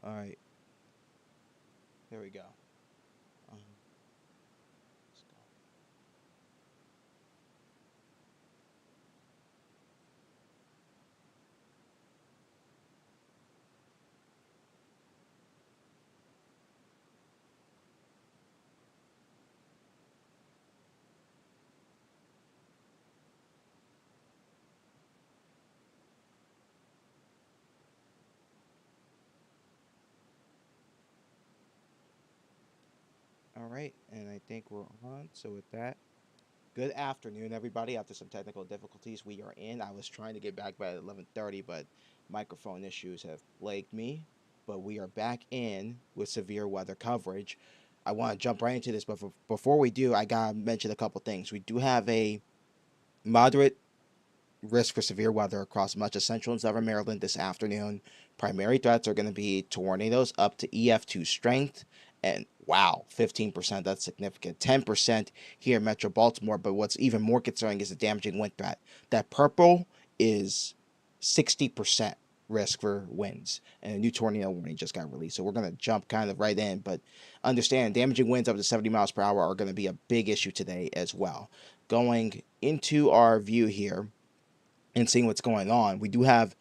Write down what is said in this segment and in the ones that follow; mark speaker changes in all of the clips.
Speaker 1: All right, there we go. Um, let's go. All right, and I think we're on. So with that, good afternoon, everybody. After some technical difficulties, we are in. I was trying to get back by 11:30, but microphone issues have plagued me. But we are back in with severe weather coverage. I want to jump right into this, but before we do, I gotta mention a couple things. We do have a moderate risk for severe weather across much of central and southern Maryland this afternoon. Primary threats are going to be tornadoes up to EF2 strength. And wow, 15%, that's significant. 10% here in Metro Baltimore. But what's even more concerning is the damaging wind threat. That purple is 60% risk for winds. And a new tornado warning just got released. So we're going to jump kind of right in. But understand damaging winds up to 70 miles per hour are going to be a big issue today as well. Going into our view here, and seeing what's going on, we do have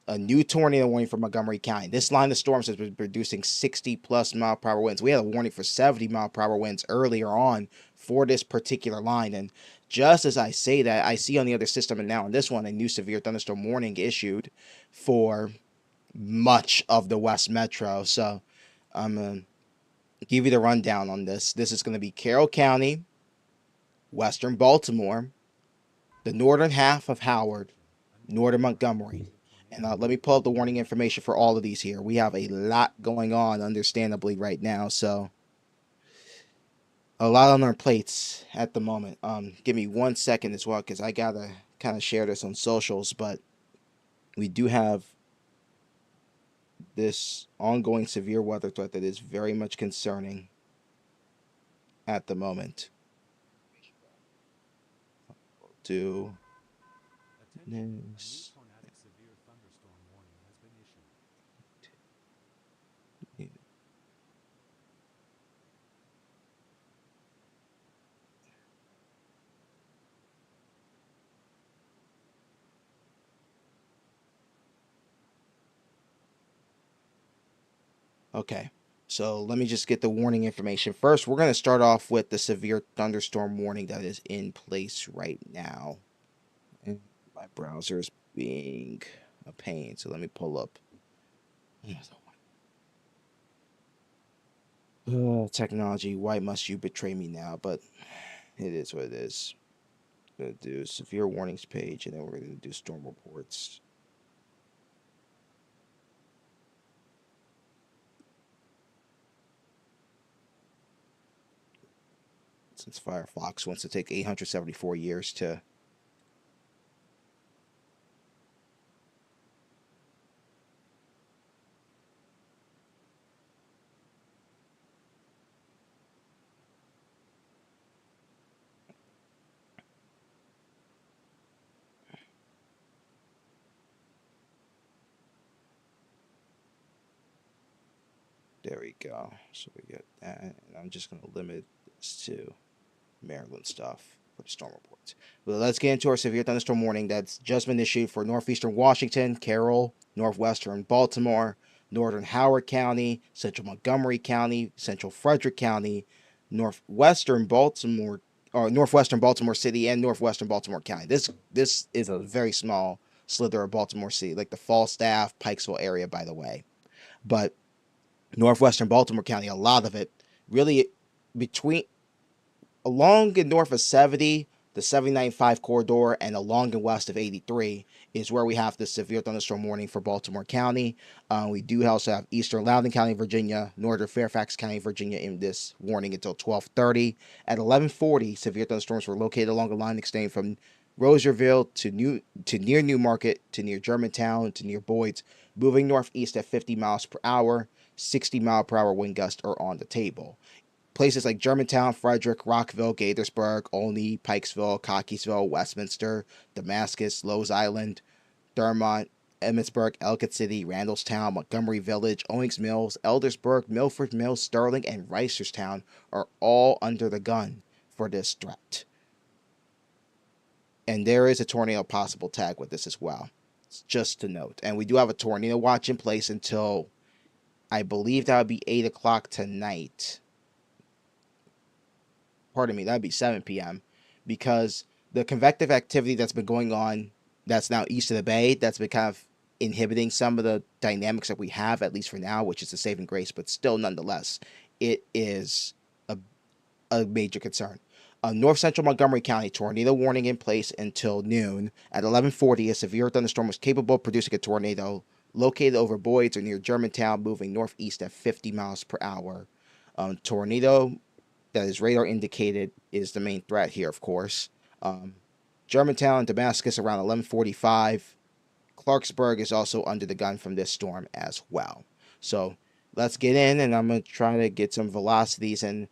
Speaker 1: a new tornado warning for Montgomery County. This line of storms has been producing 60 plus mile per hour winds. We had a warning for 70 mile per hour winds earlier on for this particular line. And just as I say that, I see on the other system, and now on this one, a new severe thunderstorm warning issued for much of the West Metro. So I'm going to give you the rundown on this. This is going to be Carroll County, Western Baltimore, the northern half of Howard, northern Montgomery. And let me pull up the warning information for all of these here. We have a lot going on, understandably, right now. So, a lot on our plates at the moment. Give me 1 second as well, because I gotta kind of share this on socials. But we do have this ongoing severe weather threat that is very much concerning at the moment. Do this. Okay. So let me just get the warning information. First, we're going to start off with the severe thunderstorm warning that is in place right now. And my browser is being a pain, so let me pull up. Technology, why must you betray me now? But it is what it is. Gonna do severe warnings page, and then we're gonna do storm reports. Since Firefox wants to take 874 years to. There we go. So we get that, and I'm just gonna limit this to Maryland stuff for the storm reports. Well, let's get into our severe thunderstorm warning that's just been issued for northeastern Washington, Carroll, northwestern Baltimore, northern Howard County, central Montgomery County, central Frederick County, northwestern Baltimore, or northwestern Baltimore City, and northwestern Baltimore County. This is a very small slither of Baltimore City, like the Falstaff, Pikesville area, by the way. But northwestern Baltimore County, a lot of it really between along and north of 70, the 795 corridor, and along and west of 83 is where we have the severe thunderstorm warning for Baltimore County. We do also have eastern Loudoun County, Virginia, northern Fairfax County, Virginia in this warning until 12:30. At 11:40, severe thunderstorms were located along a line extending from Roserville to near Newmarket to near Germantown to near Boyd's, moving northeast at 50 miles per hour. 60 mile per hour wind gusts are on the table. Places like Germantown, Frederick, Rockville, Gaithersburg, Olney, Pikesville, Cockeysville, Westminster, Damascus, Lowe's Island, Thurmont, Emmitsburg, Ellicott City, Randallstown, Montgomery Village, Owings Mills, Eldersburg, Milford Mills, Sterling, and Reisterstown are all under the gun for this threat. And there is a tornado possible tag with this as well, just to note. And we do have a tornado watch in place until, I believe that would be 8 o'clock tonight. Pardon me, that would be 7 p.m. Because the convective activity that's been going on, that's now east of the bay, that's been kind of inhibiting some of the dynamics that we have, at least for now, which is a saving grace, but still, nonetheless, it is a major concern. North Central Montgomery County tornado warning in place until noon. At 11:40, a severe thunderstorm was capable of producing a tornado located over Boyd's or near Germantown, moving northeast at 50 miles per hour. Tornado that is radar indicated is the main threat here, of course. Um, Germantown and Damascus around 11:45. Clarksburg is also under the gun from this storm as well. So let's get in, and I'm going to try to get some velocities. And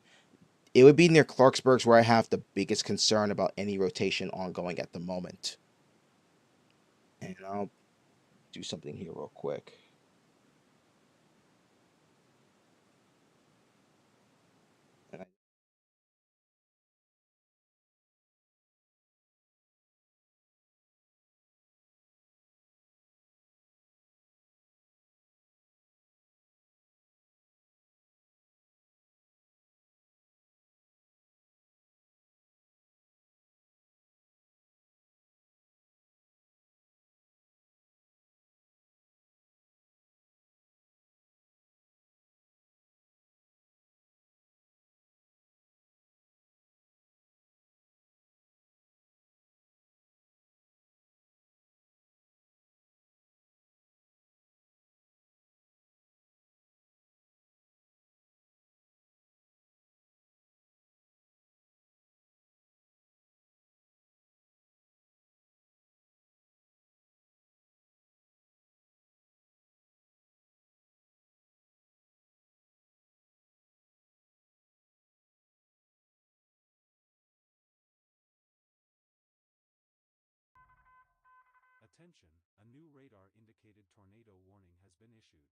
Speaker 1: it would be near Clarksburg's where I have the biggest concern about any rotation ongoing at the moment. And I'll do something here real quick. And I
Speaker 2: Attention, a new radar indicated tornado warning has been issued.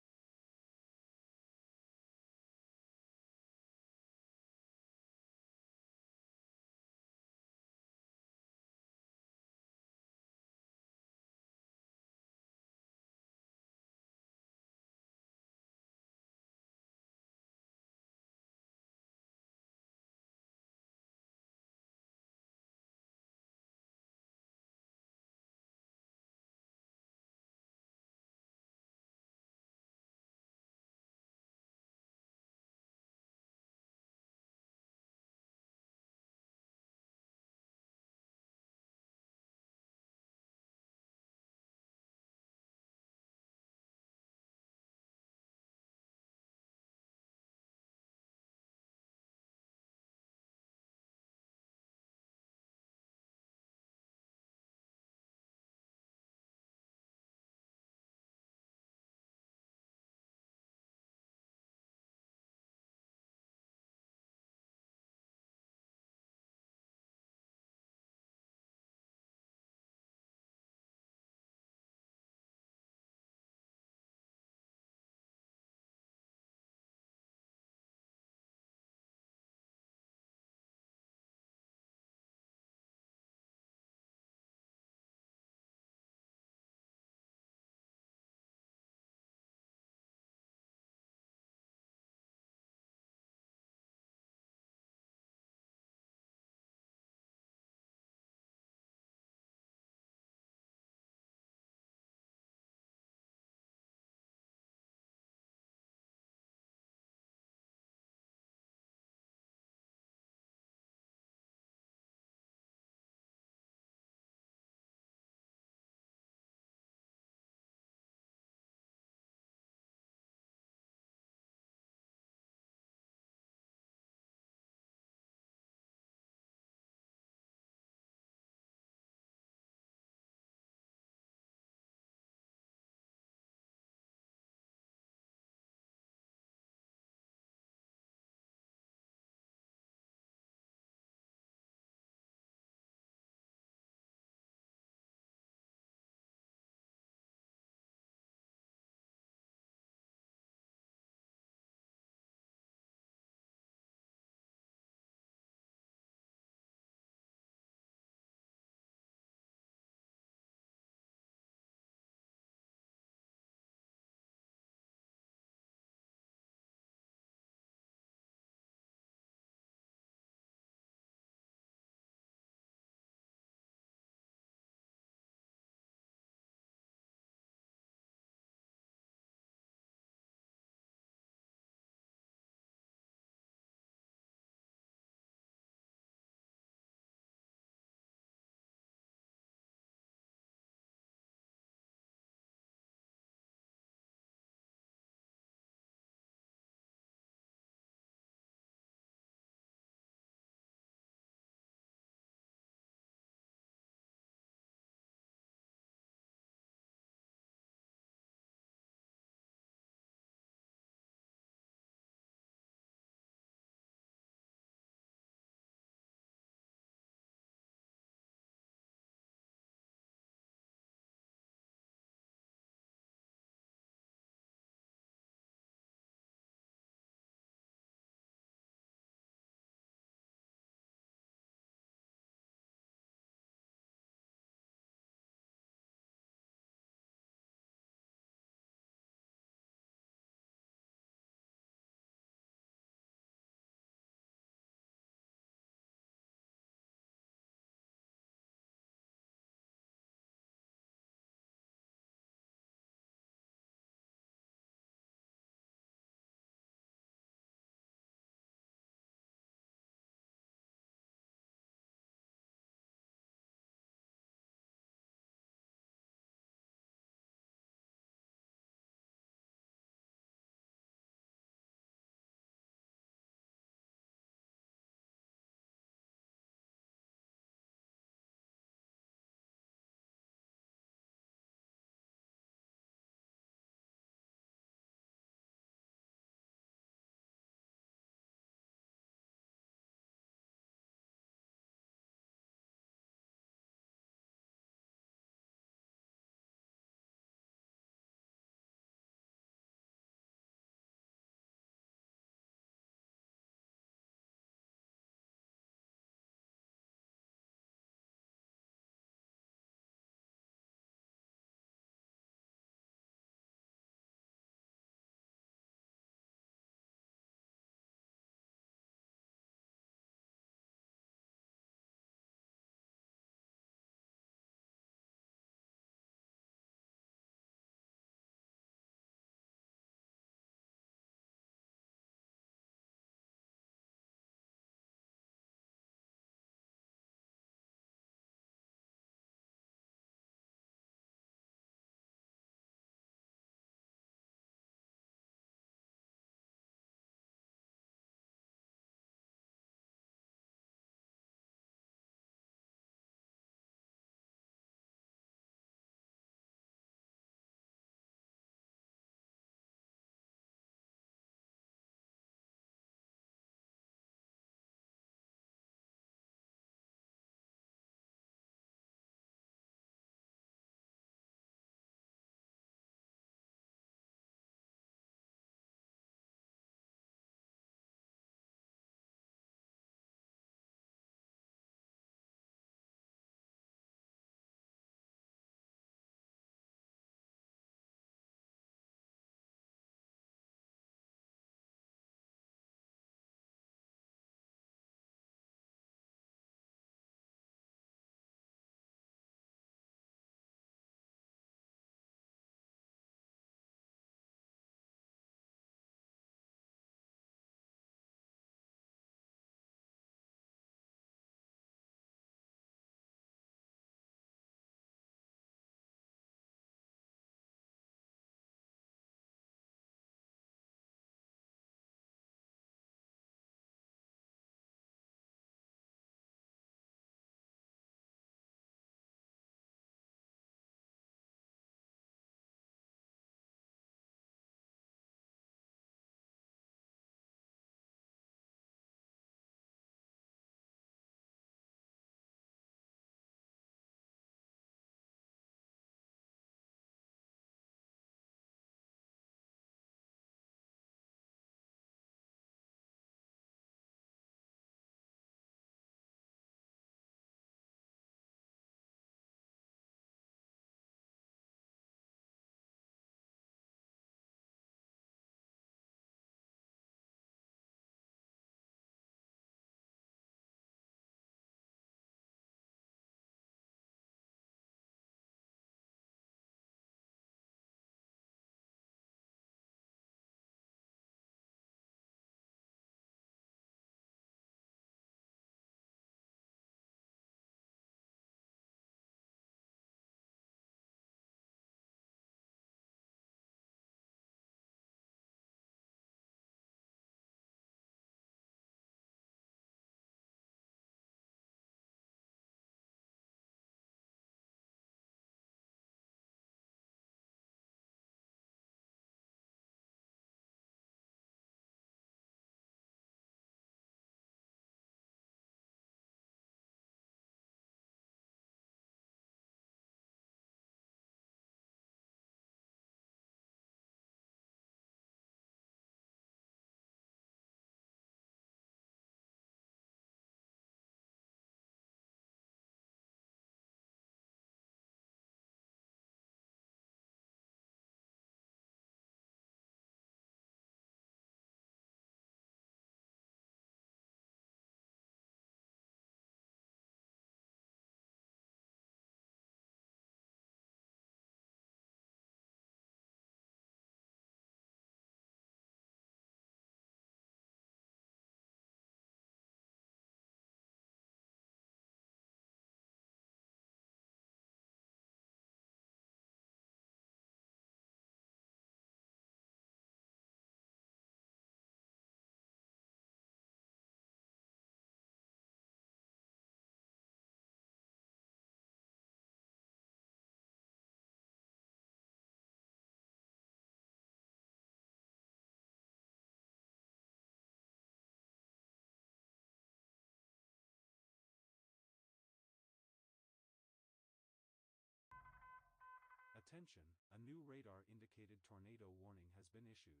Speaker 2: Attention, a new radar-indicated tornado warning has been issued.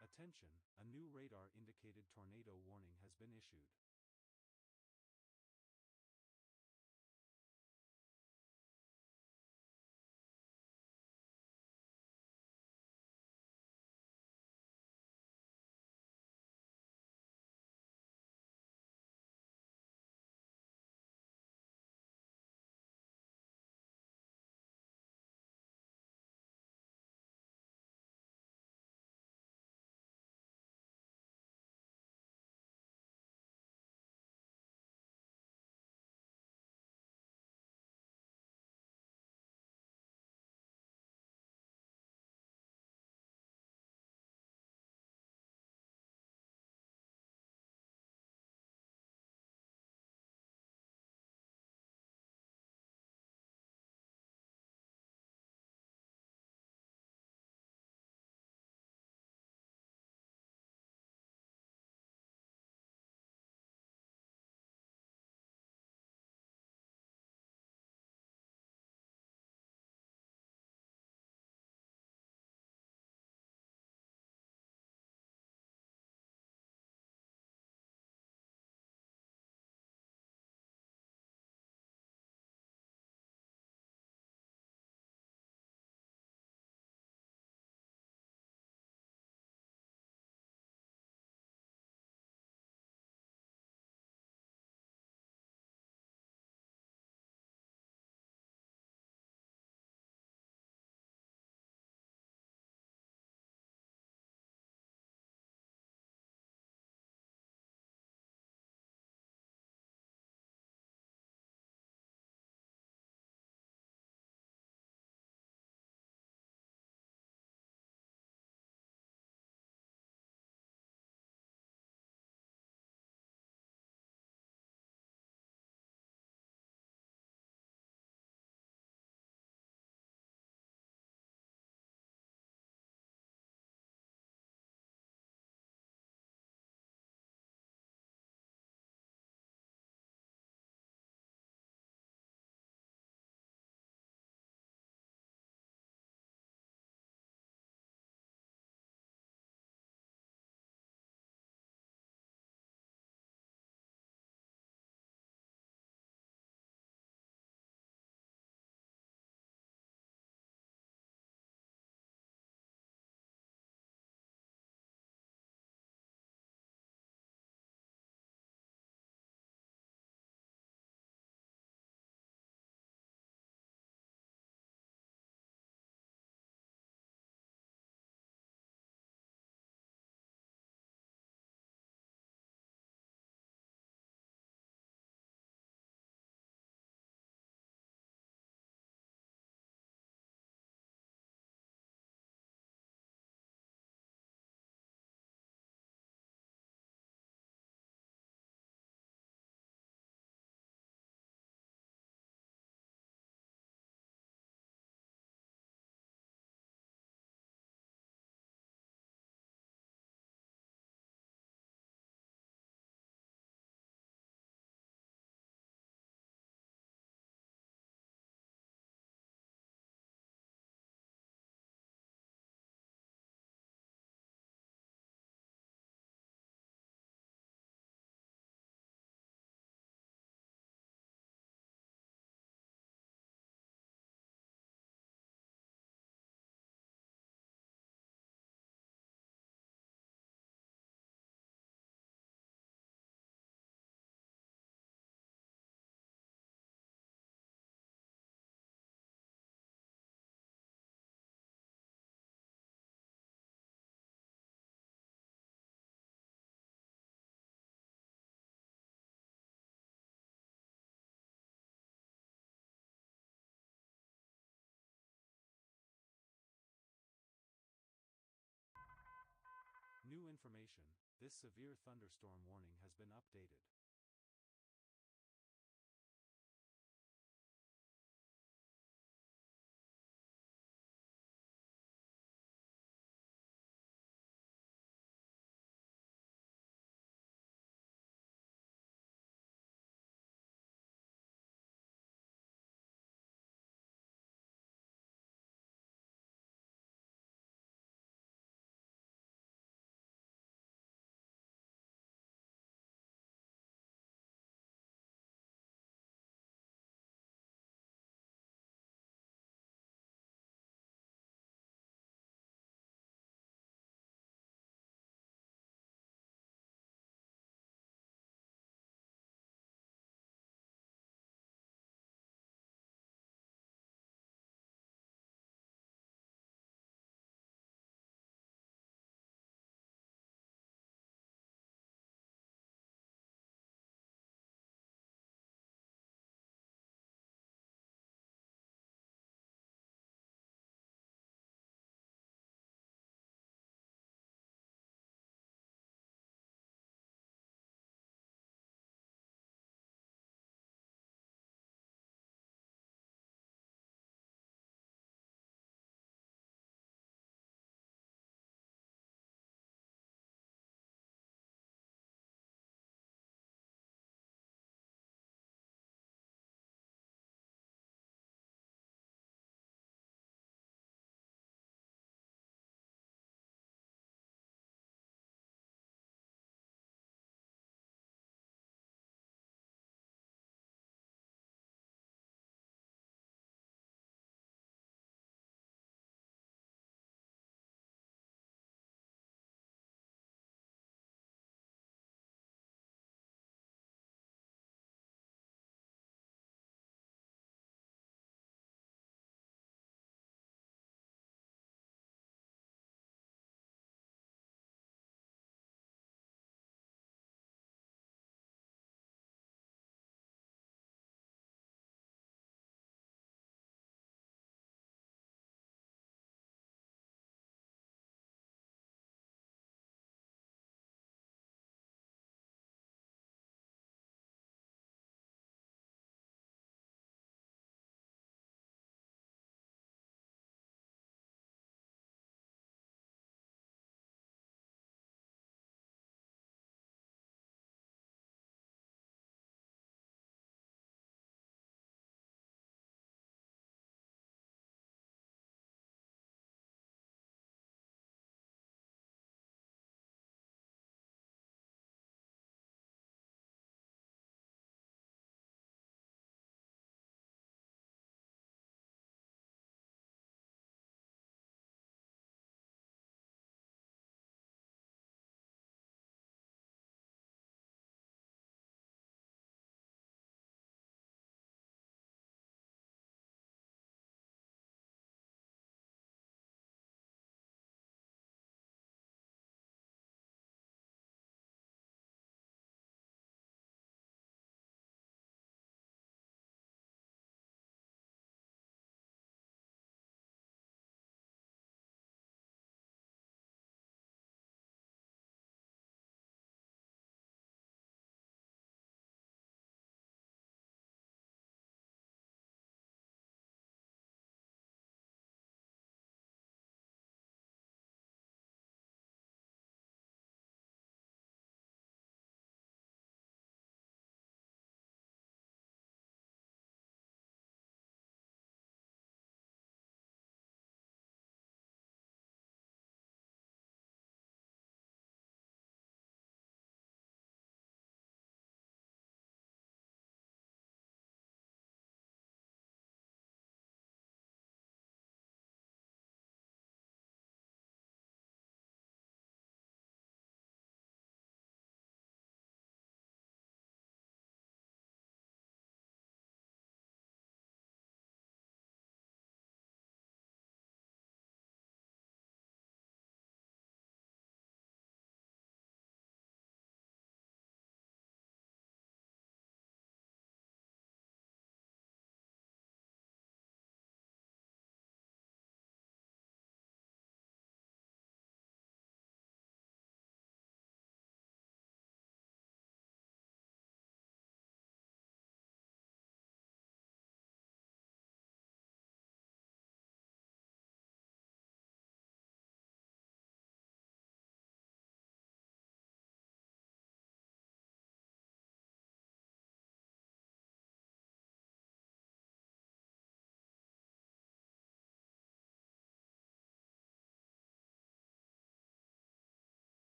Speaker 2: Attention, a new radar-indicated tornado warning has been issued. New information, this severe thunderstorm warning has been updated.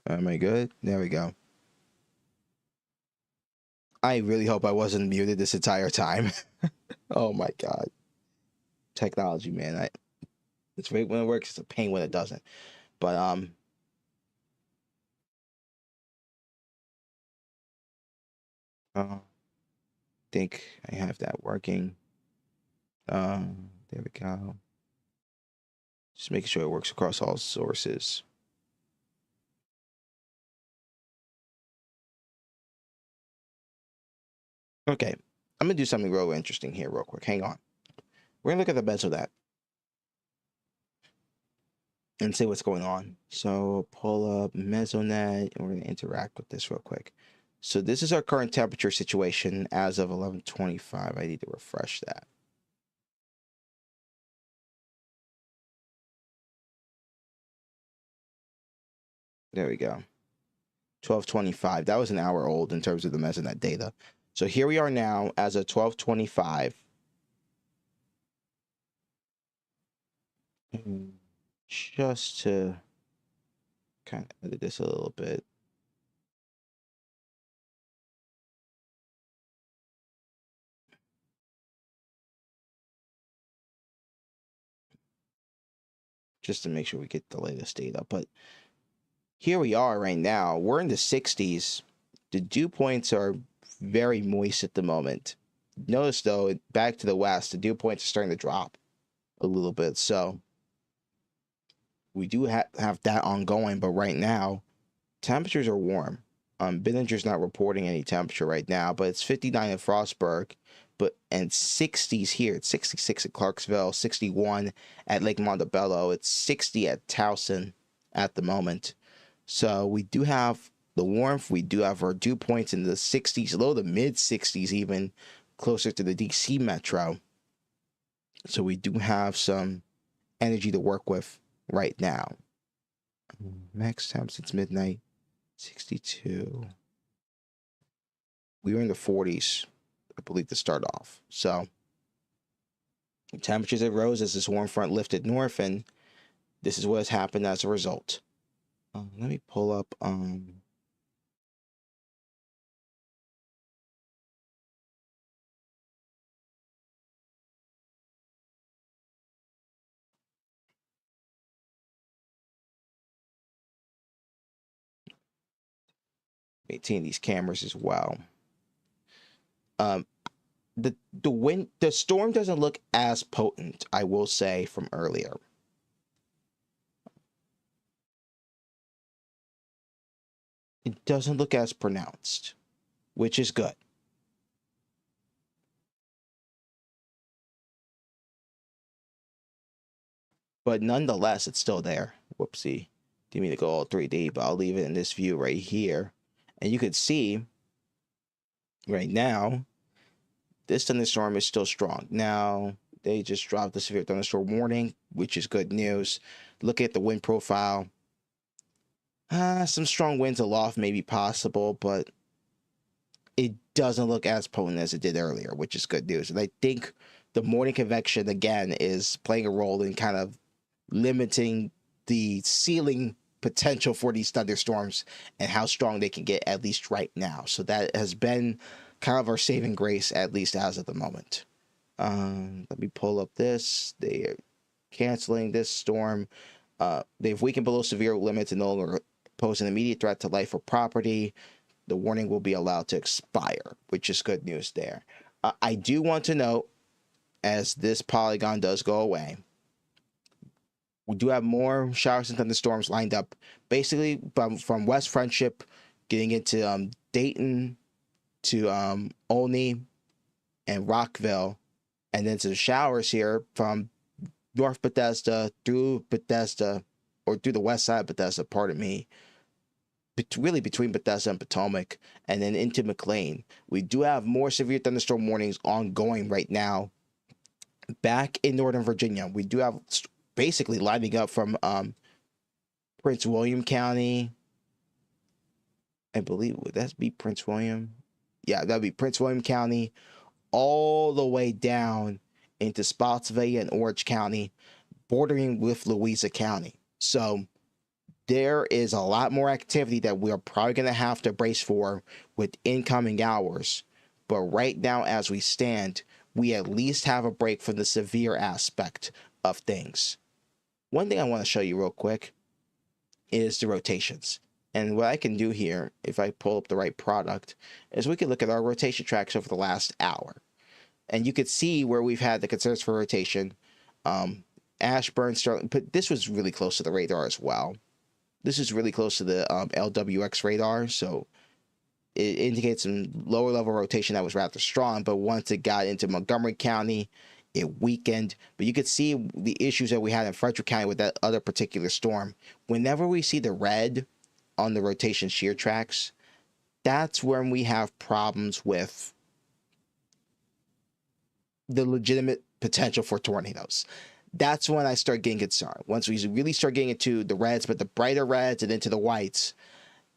Speaker 1: Am I good? There we go. I really hope I wasn't muted this entire time. Oh my god. Technology, man. It's great when it works, it's a pain when it doesn't. But think I have that working. There we go. Just making sure it works across all sources. Okay, I'm gonna do something real interesting here, real quick. Hang on. We're gonna look at the Mesonet and see what's going on. So pull up Mesonet, and we're gonna interact with this real quick. So this is our current temperature situation as of 11:25. I need to refresh that. There we go. 12:25. That was an hour old in terms of the Mesonet data. So here we are now as of 12:25. Just to kind of edit this a little bit. Just to make sure we get the latest data. But here we are right now. We're in the 60s. The dew points are very moist at the moment. Notice, though, back to the west, the dew points are starting to drop a little bit. So we do have that ongoing. But right now, temperatures are warm. Binninger's not reporting any temperature right now, but it's 59 in Frostburg, and 60s here. It's 66 at Clarksville, 61 at Lake Montebello. It's 60 at Towson at the moment. So we do have the warmth. We do have our dew points in the 60s, low to mid 60s, even closer to the DC metro. So we do have some energy to work with right now. Max time since midnight, 62. We were in the 40s, I believe, to start off. So temperatures have rose as this warm front lifted north, and this is what has happened as a result. Let me pull up 18 these cameras as well. The storm doesn't look as potent, I will say, from earlier. It doesn't look as pronounced, which is good. But nonetheless, it's still there. Whoopsie. Didn't mean to go all 3D, but I'll leave it in this view right here. And you could see right now, this thunderstorm is still strong. Now, they just dropped the severe thunderstorm warning, which is good news. Look at the wind profile. Some strong winds aloft may be possible, but it doesn't look as potent as it did earlier, which is good news. And I think the morning convection, again, is playing a role in kind of limiting the ceiling potential for these thunderstorms and how strong they can get, at least right now. So that has been kind of our saving grace, at least as of the moment. Let me pull up this. They are canceling this storm. They've weakened below severe limits and no longer pose an immediate threat to life or property. The warning will be allowed to expire, which is good news there. I do want to note, as this polygon does go away, we do have more showers and thunderstorms lined up, basically from West Friendship, getting into Dayton to Olney and Rockville, and then to the showers here from North Bethesda through Bethesda, or through the west side of Bethesda, pardon me, really between Bethesda and Potomac, and then into McLean. We do have more severe thunderstorm warnings ongoing right now. Back in Northern Virginia, we do have basically lining up from Prince William County. I believe, would that be Prince William? Yeah, that'd be Prince William County, all the way down into Spotsylvania and Orange County, bordering with Louisa County. So there is a lot more activity that we are probably going to have to brace for with incoming hours. But right now, as we stand, we at least have a break from the severe aspect of things. One thing I want to show you real quick is the rotations. And what I can do here, if I pull up the right product, is we can look at our rotation tracks over the last hour. And you could see where we've had the concerns for rotation. Ashburn, Sterling, but this was really close to the radar as well. This is really close to the LWX radar, so it indicates some lower level rotation that was rather strong, but once it got into Montgomery County, it weakened. But you could see the issues that we had in Frederick County with that other particular storm. Whenever we see the red on the rotation shear tracks, that's when we have problems with the legitimate potential for tornadoes. That's when I start getting concerned. Once we really start getting into the reds, but the brighter reds and into the whites,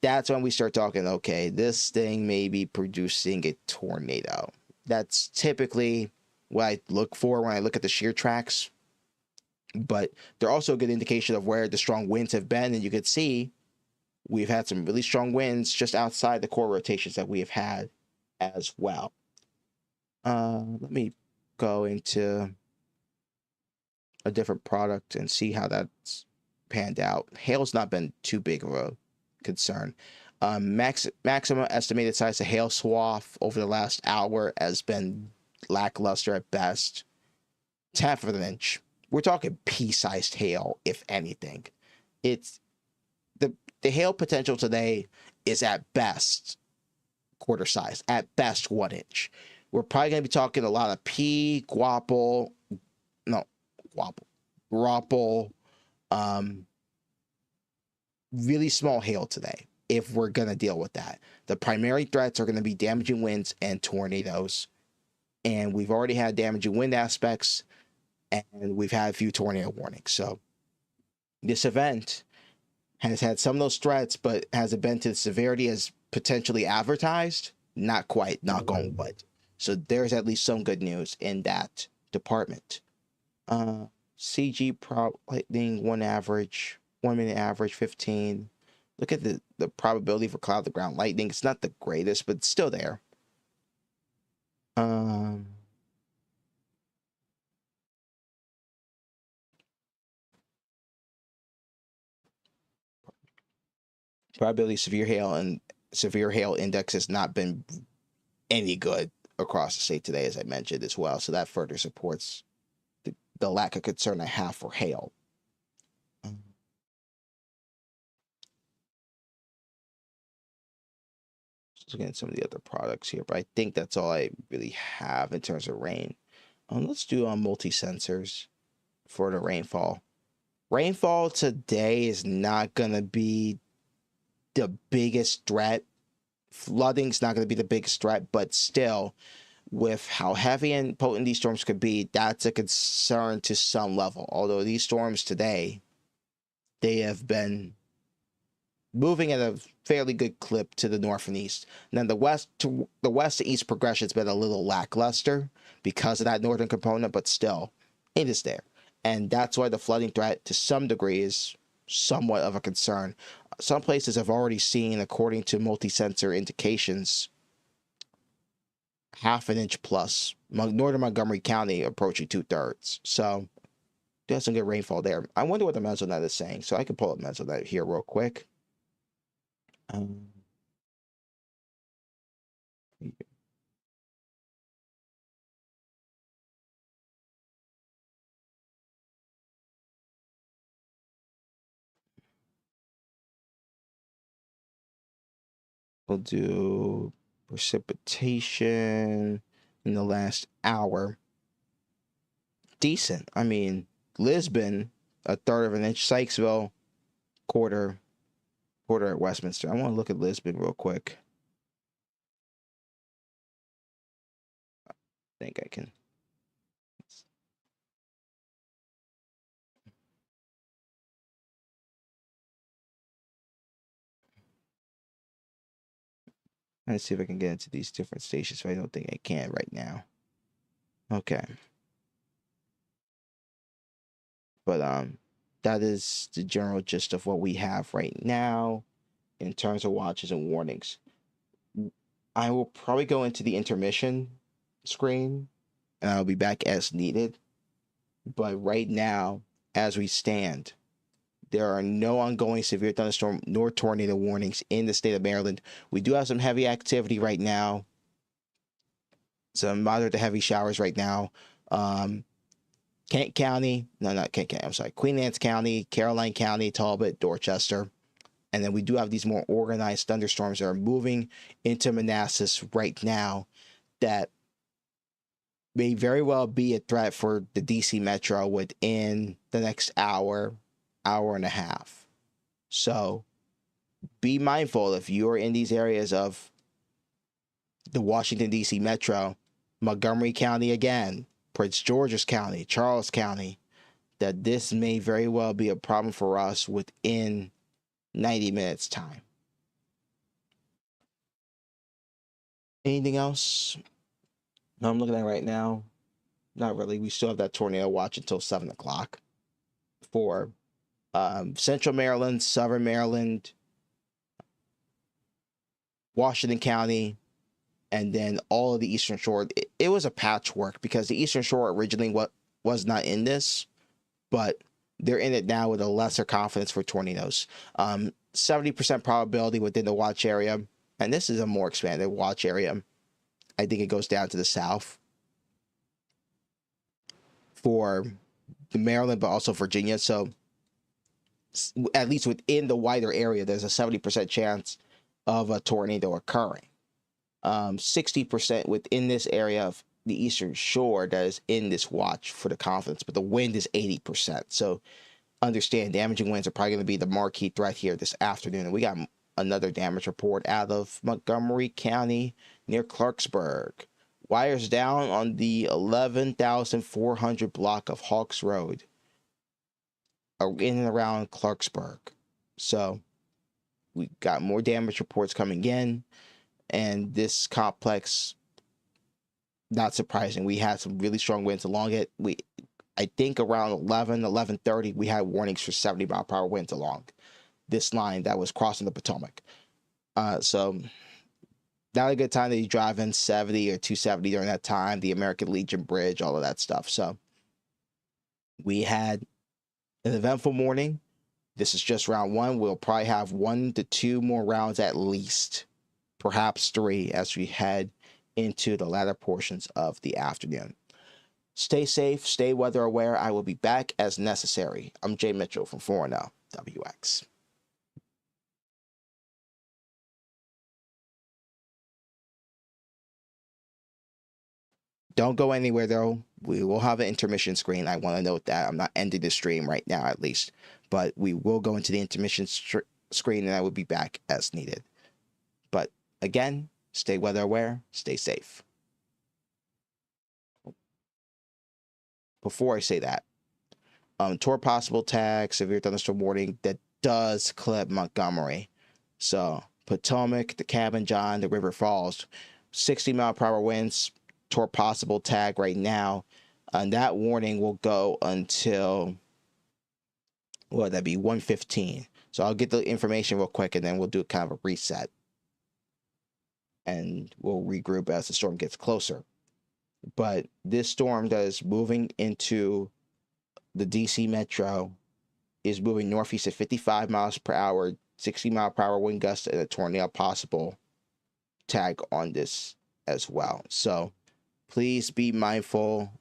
Speaker 1: that's when we start talking, okay, this thing may be producing a tornado. That's typically what I look for when I look at the shear tracks. But they're also a good indication of where the strong winds have been. And you can see we've had some really strong winds just outside the core rotations that we have had as well. Let me go into a different product and see how that's panned out. Hail's not been too big of a concern. Maximum estimated size of hail swath over the last hour has been lackluster at best. 1/10 of an inch. We're talking pea-sized hail, if anything. It's the hail potential today is at best quarter size, at best 1 inch. We're probably going to be talking a lot of pea, guapple, really small hail today if we're going to deal with that. The primary threats are going to be damaging winds and tornadoes. And we've already had damaging wind aspects, and we've had a few tornado warnings. So this event has had some of those threats, but has it been to the severity as potentially advertised? Not quite, knock on wood. So there's at least some good news in that department. CG lightning 1 minute average 15. Look at the probability for cloud to ground lightning. It's not the greatest, but it's still there. Probability of severe hail index has not been any good across the state today, as I mentioned as well. So that further supports the lack of concern I have for hail. Just looking at some of the other products here, but I think that's all I really have in terms of rain. Let's do multi-sensors for the rainfall. Rainfall today is not going to be the biggest threat. Flooding's not going to be the biggest threat, but still, with how heavy and potent these storms could be, that's a concern to some level. Although these storms today, they have been moving at a fairly good clip to the north and east. And then the west to east progression has been a little lackluster because of that northern component, but still, it is there. And that's why the flooding threat, to some degree, is somewhat of a concern. Some places have already seen, according to multi-sensor indications, 1/2 inch plus. Northern Montgomery County approaching 2/3. So there's some good rainfall there. I wonder what the Mesonet is saying. So I can pull up Mesonet here real quick. We'll do precipitation in the last hour. Decent. I mean, Lisbon, 1/3 of an inch. Sykesville, quarter at Westminster. I want to look at Lisbon real quick. I think I can. Let's see if I can get into these different stations. But I don't think I can right now. Okay. But that is the general gist of what we have right now in terms of watches and warnings. I will probably go into the intermission screen and I'll be back as needed. But right now, as we stand, there are no ongoing severe thunderstorm nor tornado warnings in the state of Maryland. We do have some heavy activity right now, some moderate to heavy showers right now. Kent County, no, not Kent County, I'm sorry, Queen Anne's County, Caroline County, Talbot, Dorchester. And then we do have these more organized thunderstorms that are moving into Manassas right now that may very well be a threat for the DC Metro within the next hour, hour and a half. So be mindful if you're in these areas of the Washington, D.C. Metro, Montgomery County again, Prince George's County, Charles County, that this may very well be a problem for us within 90 minutes time. Anything else? No, I'm looking at it right now. Not really. We still have that tornado watch until 7 o'clock for Central Maryland, Southern Maryland, Washington County, and then all of the Eastern Shore. It was a patchwork because the Eastern Shore originally was not in this, but they're in it now with a lesser confidence for tornadoes. 70% probability within the watch area, and this is a more expanded watch area. I think it goes down to the south for the Maryland, but also Virginia. So at least within the wider area, there's a 70% chance of a tornado occurring. 60% within this area of the Eastern Shore that is in this watch for the confidence, but the wind is 80%. So understand damaging winds are probably going to be the marquee threat here this afternoon. And we got another damage report out of Montgomery County near Clarksburg. Wires down on the 11,400 block of Hawks Road in and around Clarksburg. So we got more damage reports coming in. And this complex, not surprising, we had some really strong winds along it. I think around 11:30, we had warnings for 70-mile-per-hour winds along this line that was crossing the Potomac. So not a good time to be driving 70 or 270 during that time, the American Legion Bridge, all of that stuff. So we had an eventful morning. This is just round one. We'll probably have 1 to 2 more rounds at least, perhaps 3 as we head into the latter portions of the afternoon. Stay safe, stay weather aware. I will be back as necessary. I'm Jay Mitchell from 4NL WX. Don't go anywhere though. We will have an intermission screen. I want to note that. I'm not ending the stream right now at least, but we will go into the intermission screen and I will be back as needed. But again, stay weather aware, stay safe. Before I say that, tour possible tag, severe thunderstorm warning that does clip Montgomery. So Potomac, the Cabin John, the River Falls, 60-mile-per-hour winds, tour possible tag right now. And that warning will go until, what, that'd be 1:15. So I'll get the information real quick and then we'll do kind of a reset. And we'll regroup as the storm gets closer. But this storm that is moving into the DC Metro is moving northeast at 55 miles per hour, 60-mile-per-hour wind gusts, and a tornado possible tag on this as well. So please be mindful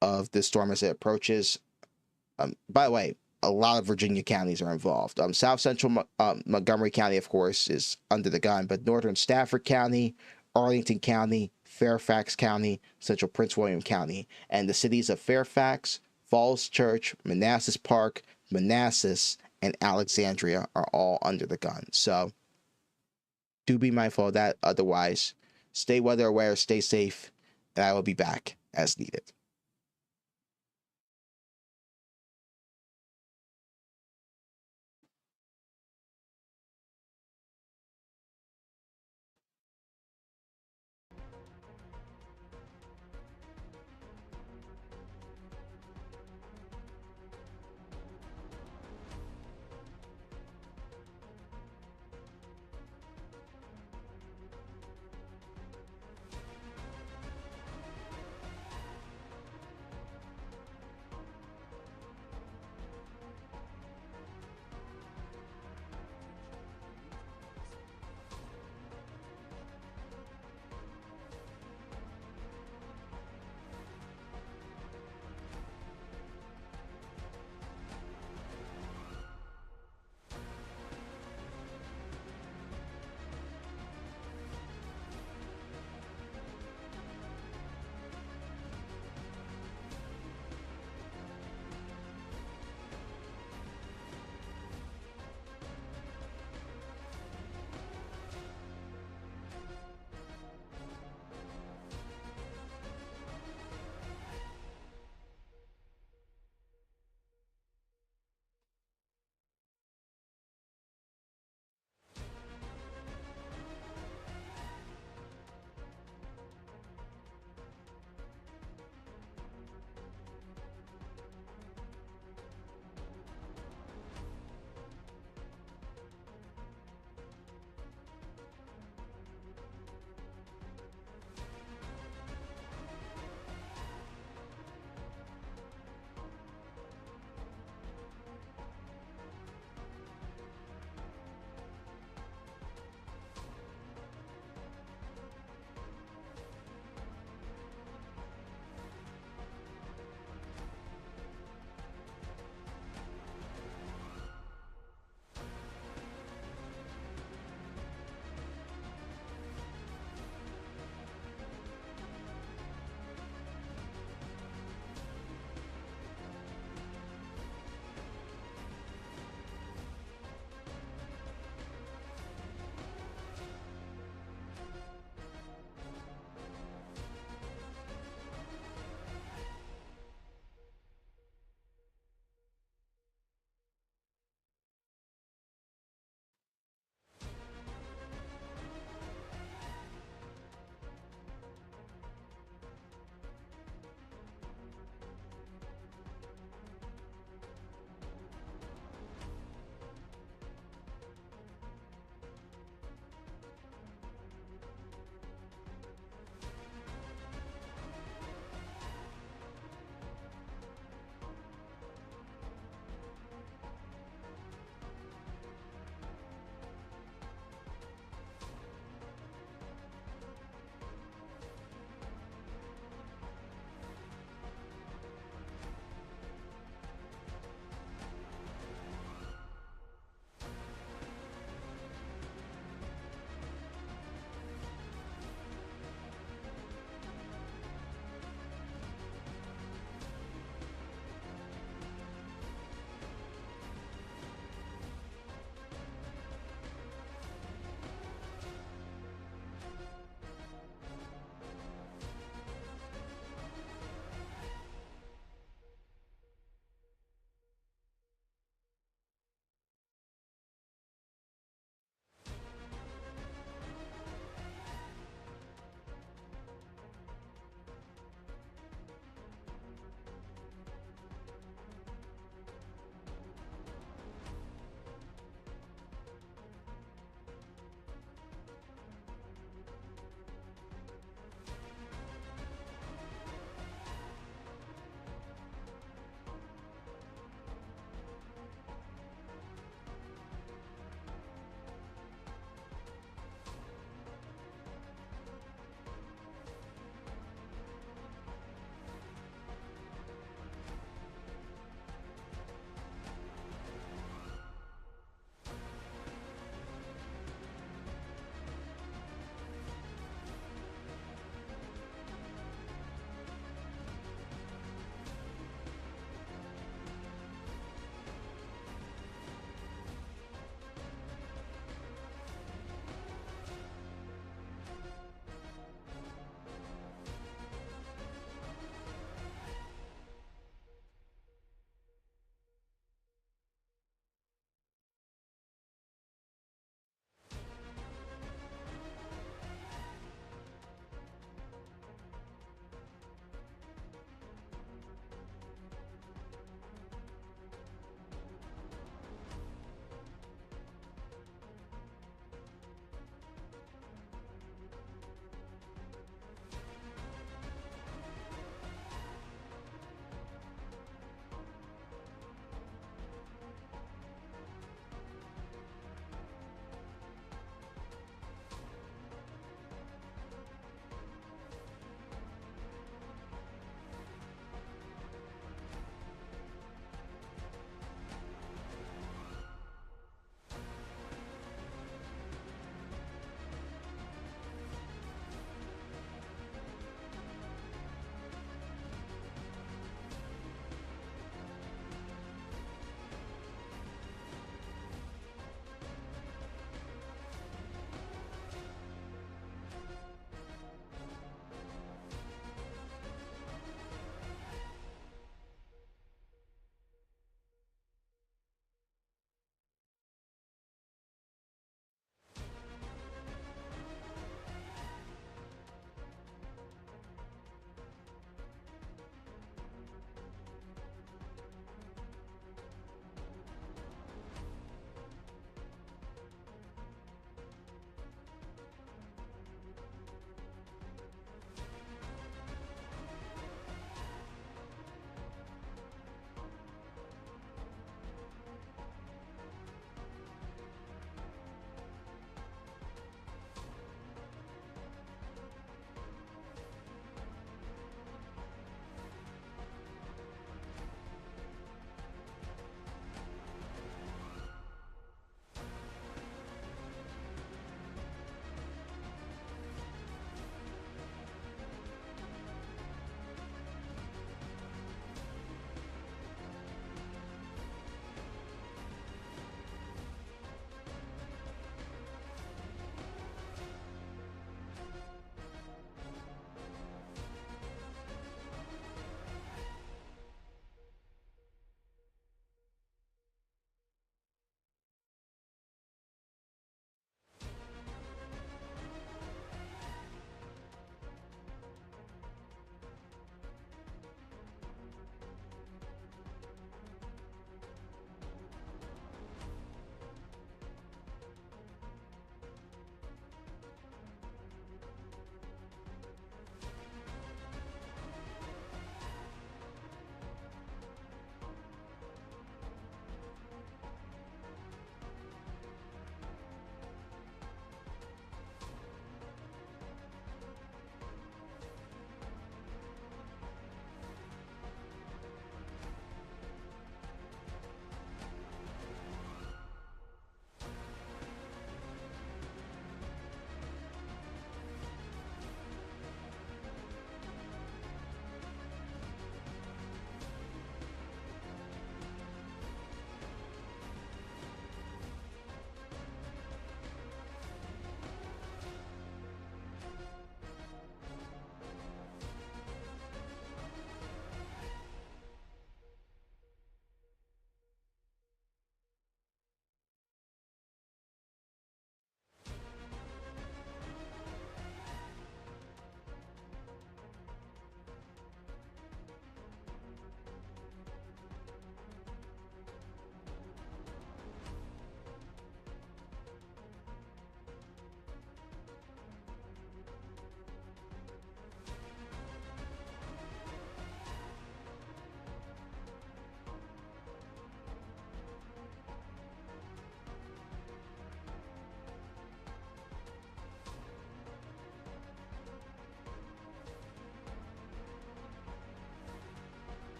Speaker 1: of this storm as it approaches. By the way, a lot of Virginia counties are involved. South Central Montgomery County, of course, is under the gun, but Northern Stafford County, Arlington County, Fairfax County, Central Prince William County, and the cities of Fairfax, Falls Church, Manassas Park, Manassas, and Alexandria are all under the gun. So do be mindful of that. Otherwise, stay weather aware, stay safe, and I will be back as needed.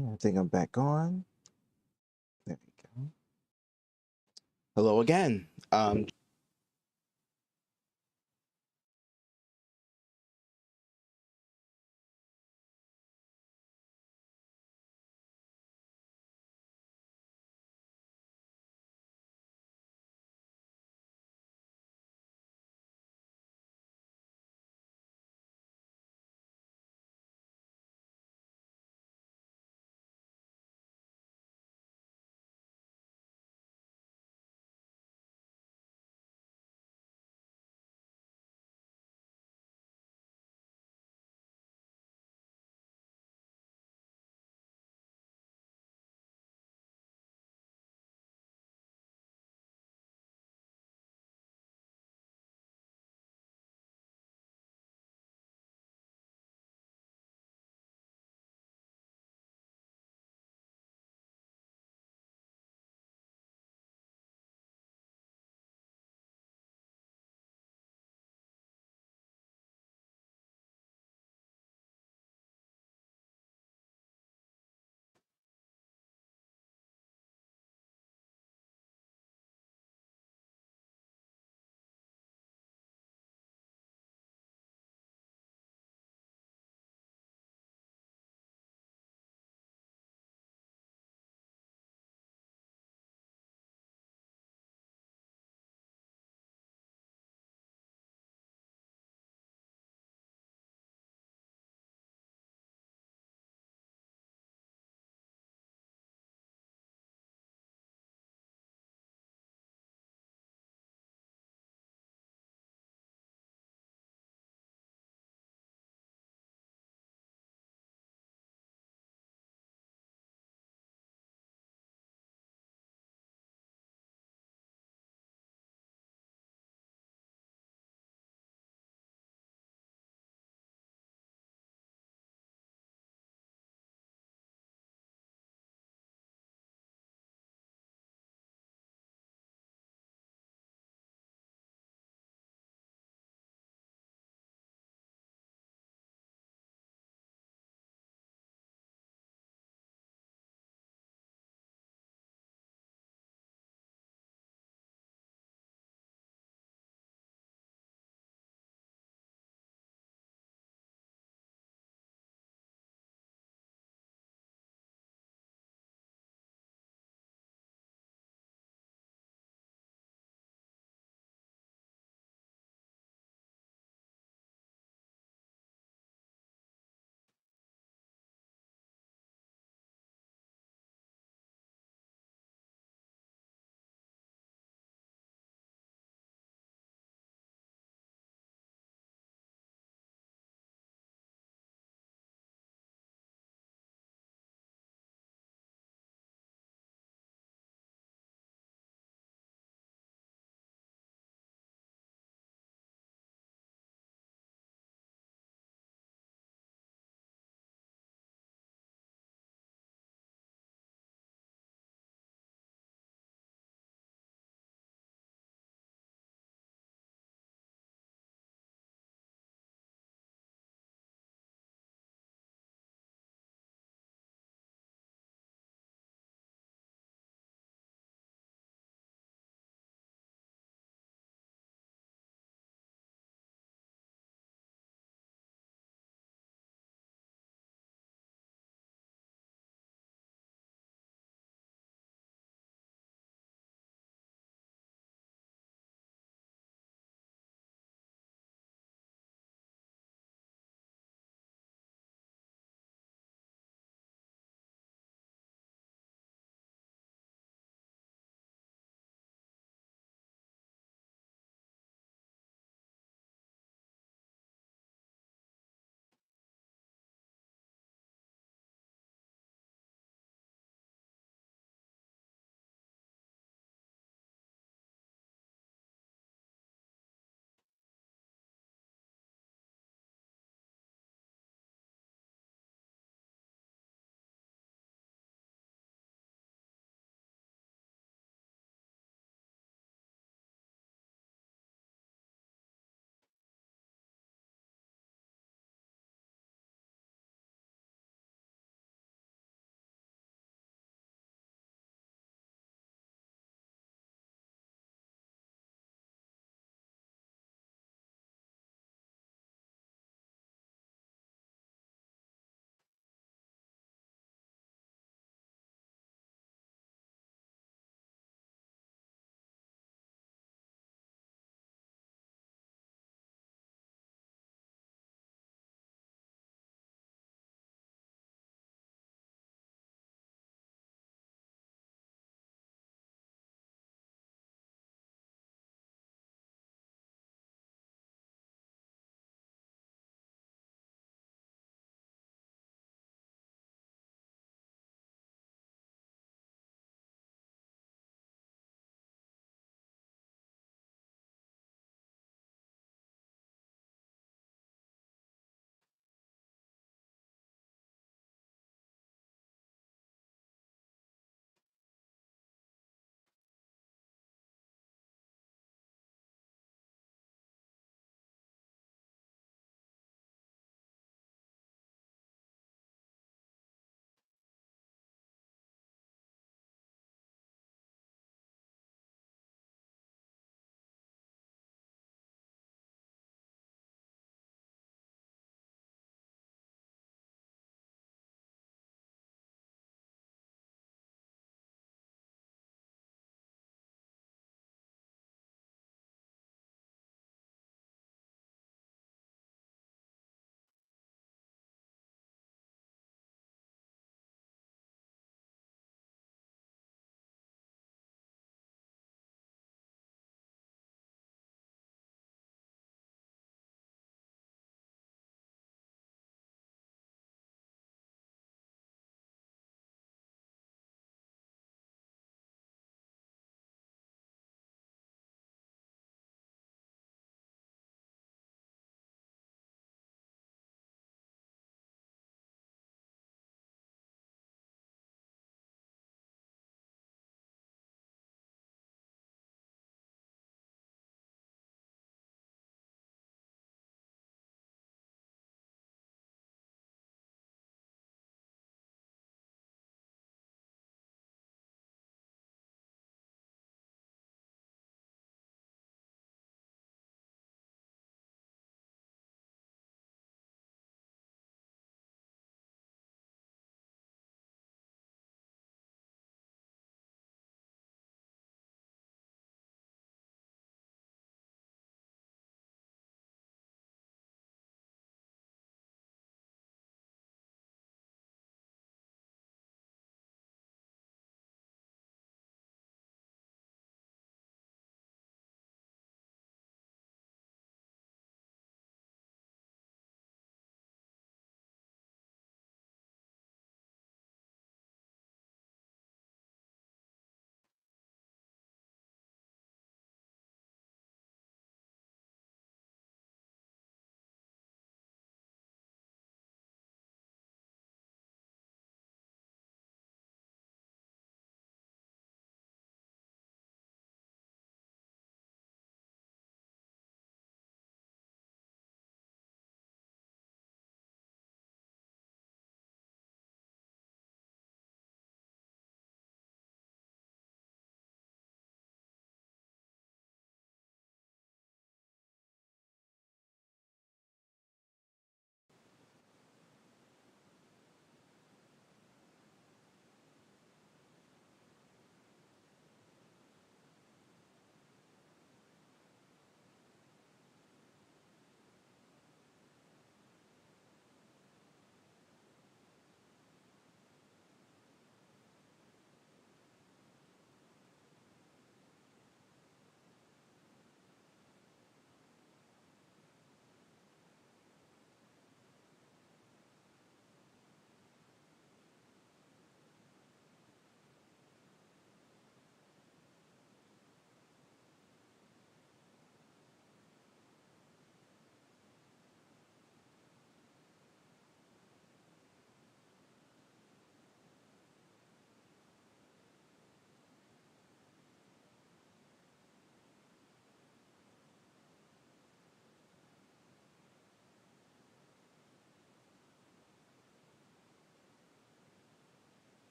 Speaker 1: I think I'm back on. There we go. Hello again.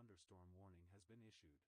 Speaker 2: thunderstorm warning has been issued.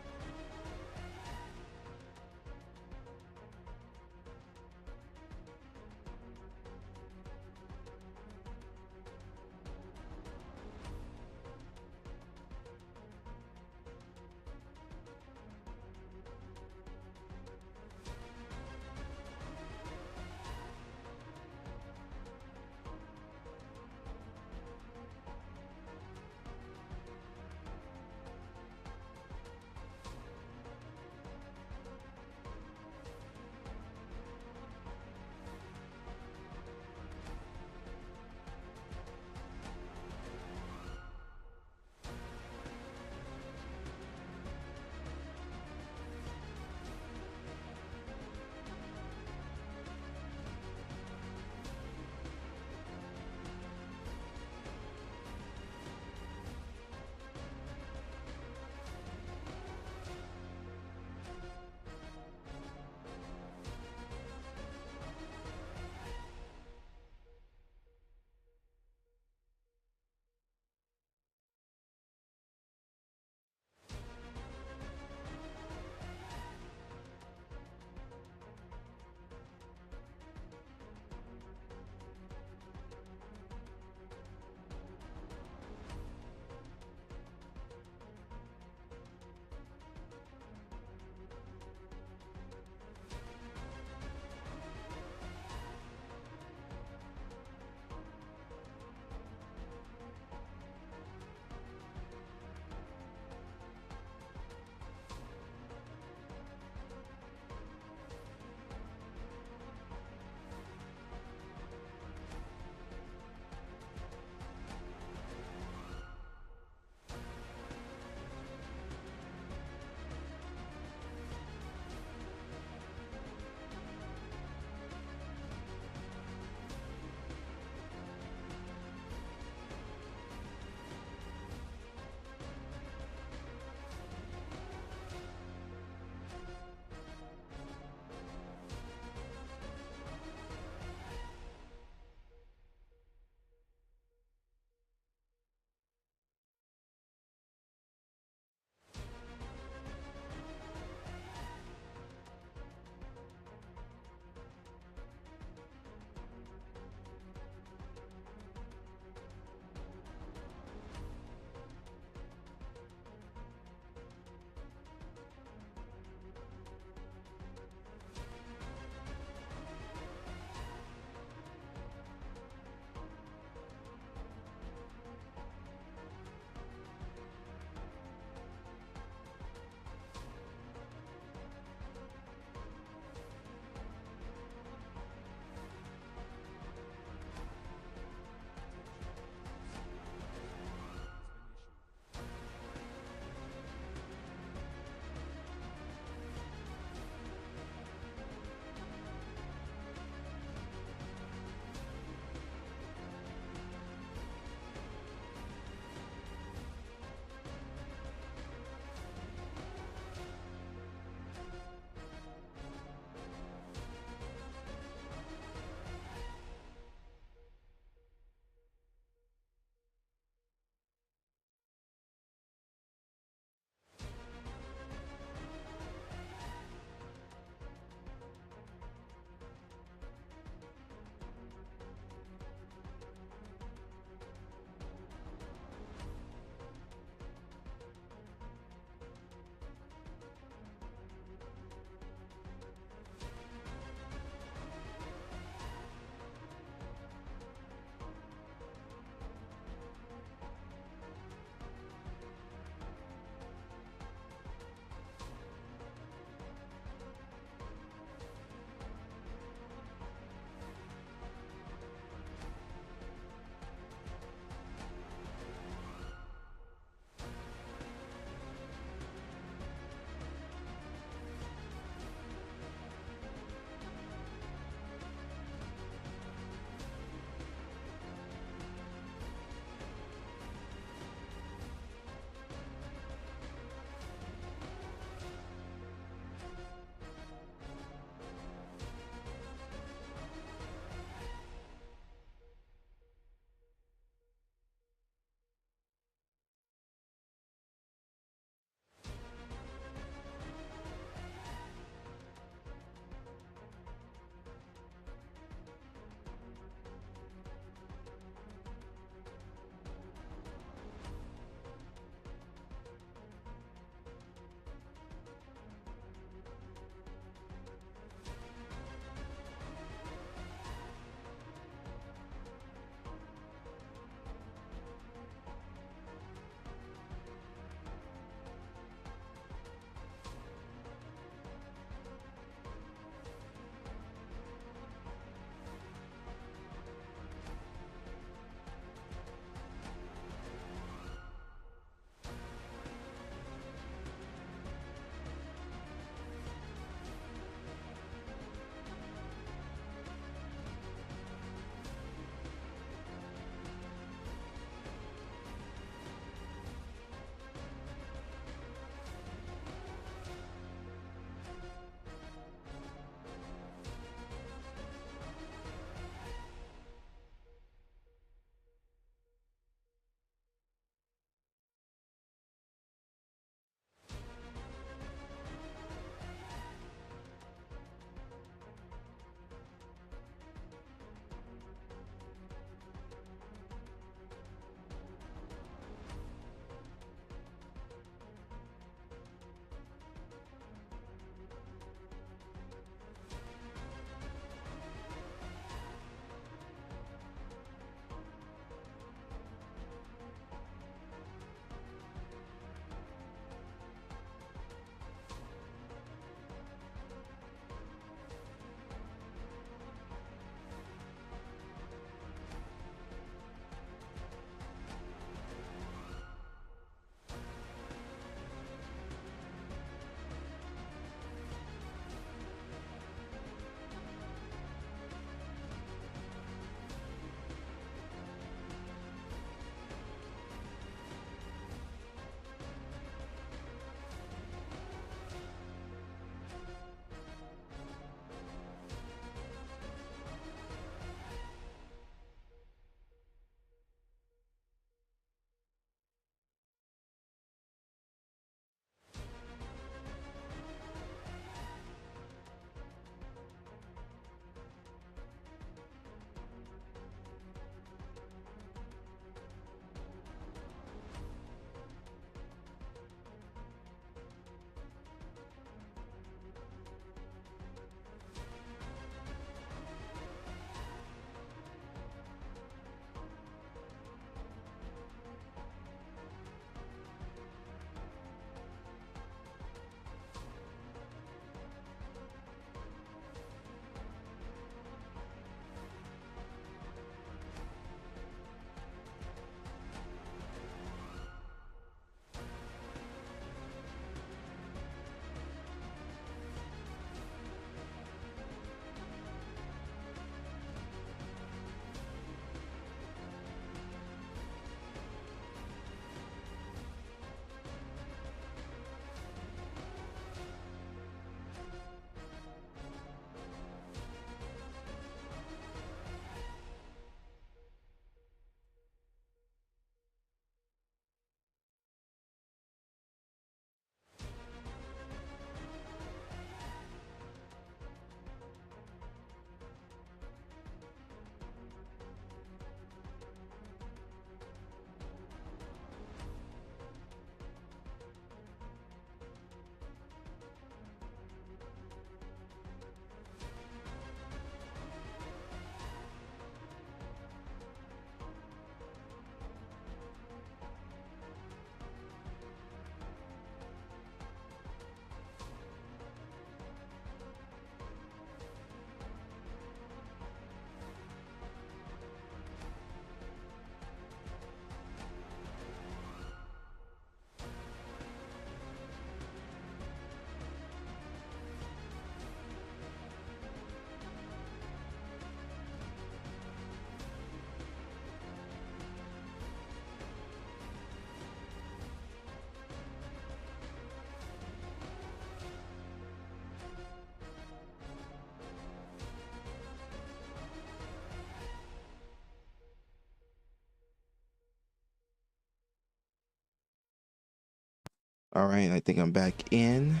Speaker 1: All right, I think I'm back in,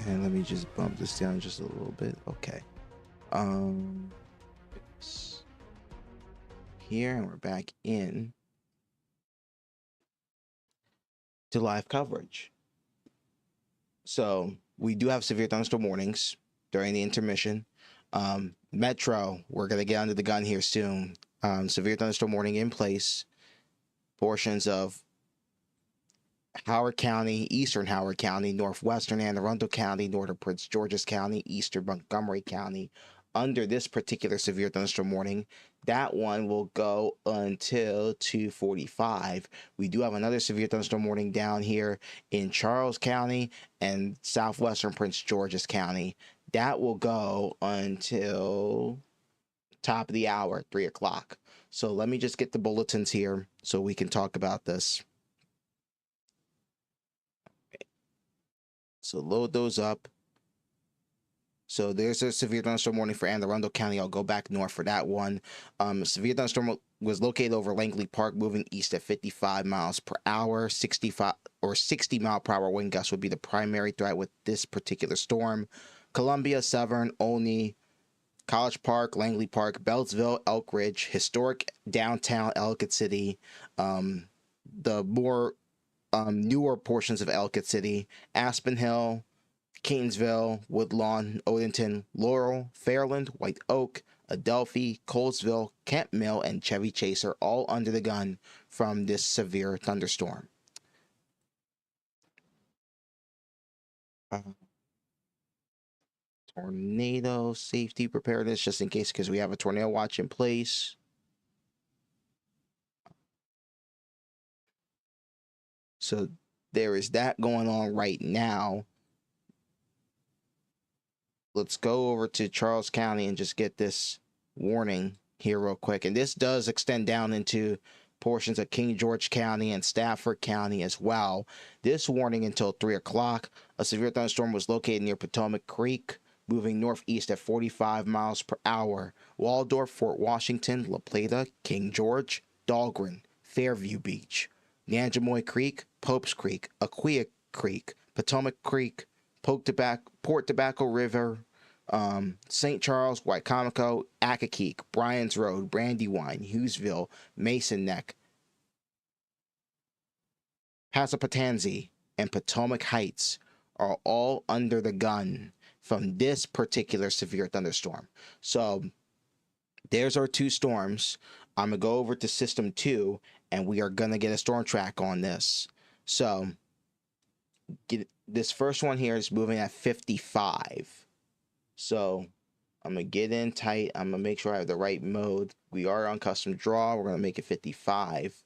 Speaker 1: and let me just bump this down just a little bit. Okay. Um, here, and we're back in to live coverage. So we do have severe thunderstorm warnings during the intermission. Metro, we're gonna get under the gun here soon. Severe thunderstorm warning in place. Portions of Howard County, eastern Howard County, northwestern Anne Arundel County, northern Prince George's County, eastern Montgomery County, under this particular severe thunderstorm warning. That one will go until 2:45. We do have another severe thunderstorm warning down here in Charles County and southwestern Prince George's County. That will go until top of the hour, 3 o'clock. So let me just get the bulletins here so we can talk about this. So load those up. So there's a severe thunderstorm warning for Anne Arundel County. I'll go back north for that one. Severe thunderstorm was located over Langley Park, moving east at 55 miles per hour. 65 or 60 mile per hour wind gusts would be the primary threat with this particular storm. Columbia, Severn, Olney, College Park, Langley Park, Beltsville, Elk Ridge, historic downtown Ellicott City, the more newer portions of Ellicott City, Aspen Hill, Catonsville, Woodlawn, Odenton, Laurel, Fairland, White Oak, Adelphi, Colesville, Kent Mill, and Chevy Chase are all under the gun from this severe thunderstorm. Tornado safety preparedness, just in case, because we have a tornado watch in place. So there is that going on right now. Let's go over to Charles County and just get this warning here real quick. And this does extend down into portions of King George County and Stafford County as well. This warning until 3 o'clock. A severe thunderstorm was located near Potomac Creek, moving northeast at 45 miles per hour. Waldorf, Fort Washington, La Plata, King George, Dahlgren, Fairview Beach, Nanjemoy Creek, Popes Creek, Aquia Creek, Potomac Creek, Port Tobacco River, St. Charles, Wicomico, Accokeek, Bryan's Road, Brandywine, Hughesville, Mason Neck, Passapatanzi, and Potomac Heights are all under the gun from this particular severe thunderstorm. So there's our two storms. I'm going to go over to system 2 and we are going to get a storm track on this. So this first one here is moving at 55. So I'm going to get in tight. I'm going to make sure I have the right mode. We are on custom draw. We're going to make it 55.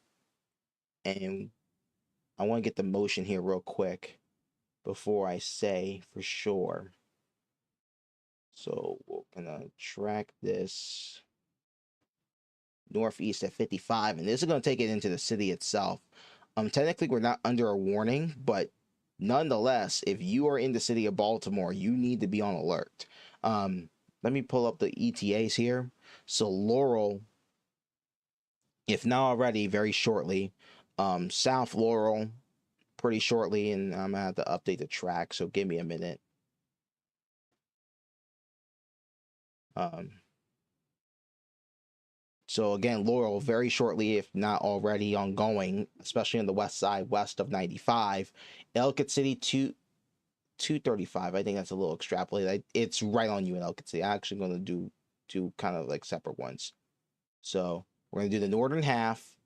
Speaker 1: And I want to get the motion here real quick before I say for sure. So we're going to track this northeast at 55. And this is going to take it into the city itself. Technically, we're not under a warning, but nonetheless, if you are in the city of Baltimore, you need to be on alert. Let me pull up the ETAs here. So Laurel, if not already, very shortly. South Laurel, pretty shortly, and I'm gonna have to update the track. So give me a minute. So again, Laurel, very shortly, if not already ongoing, especially on the west side, west of 95. Ellicott City 235. I think that's a little extrapolated. It's right on you in Ellicott City. I'm actually going to do two kind of like separate ones. So we're going to do the northern half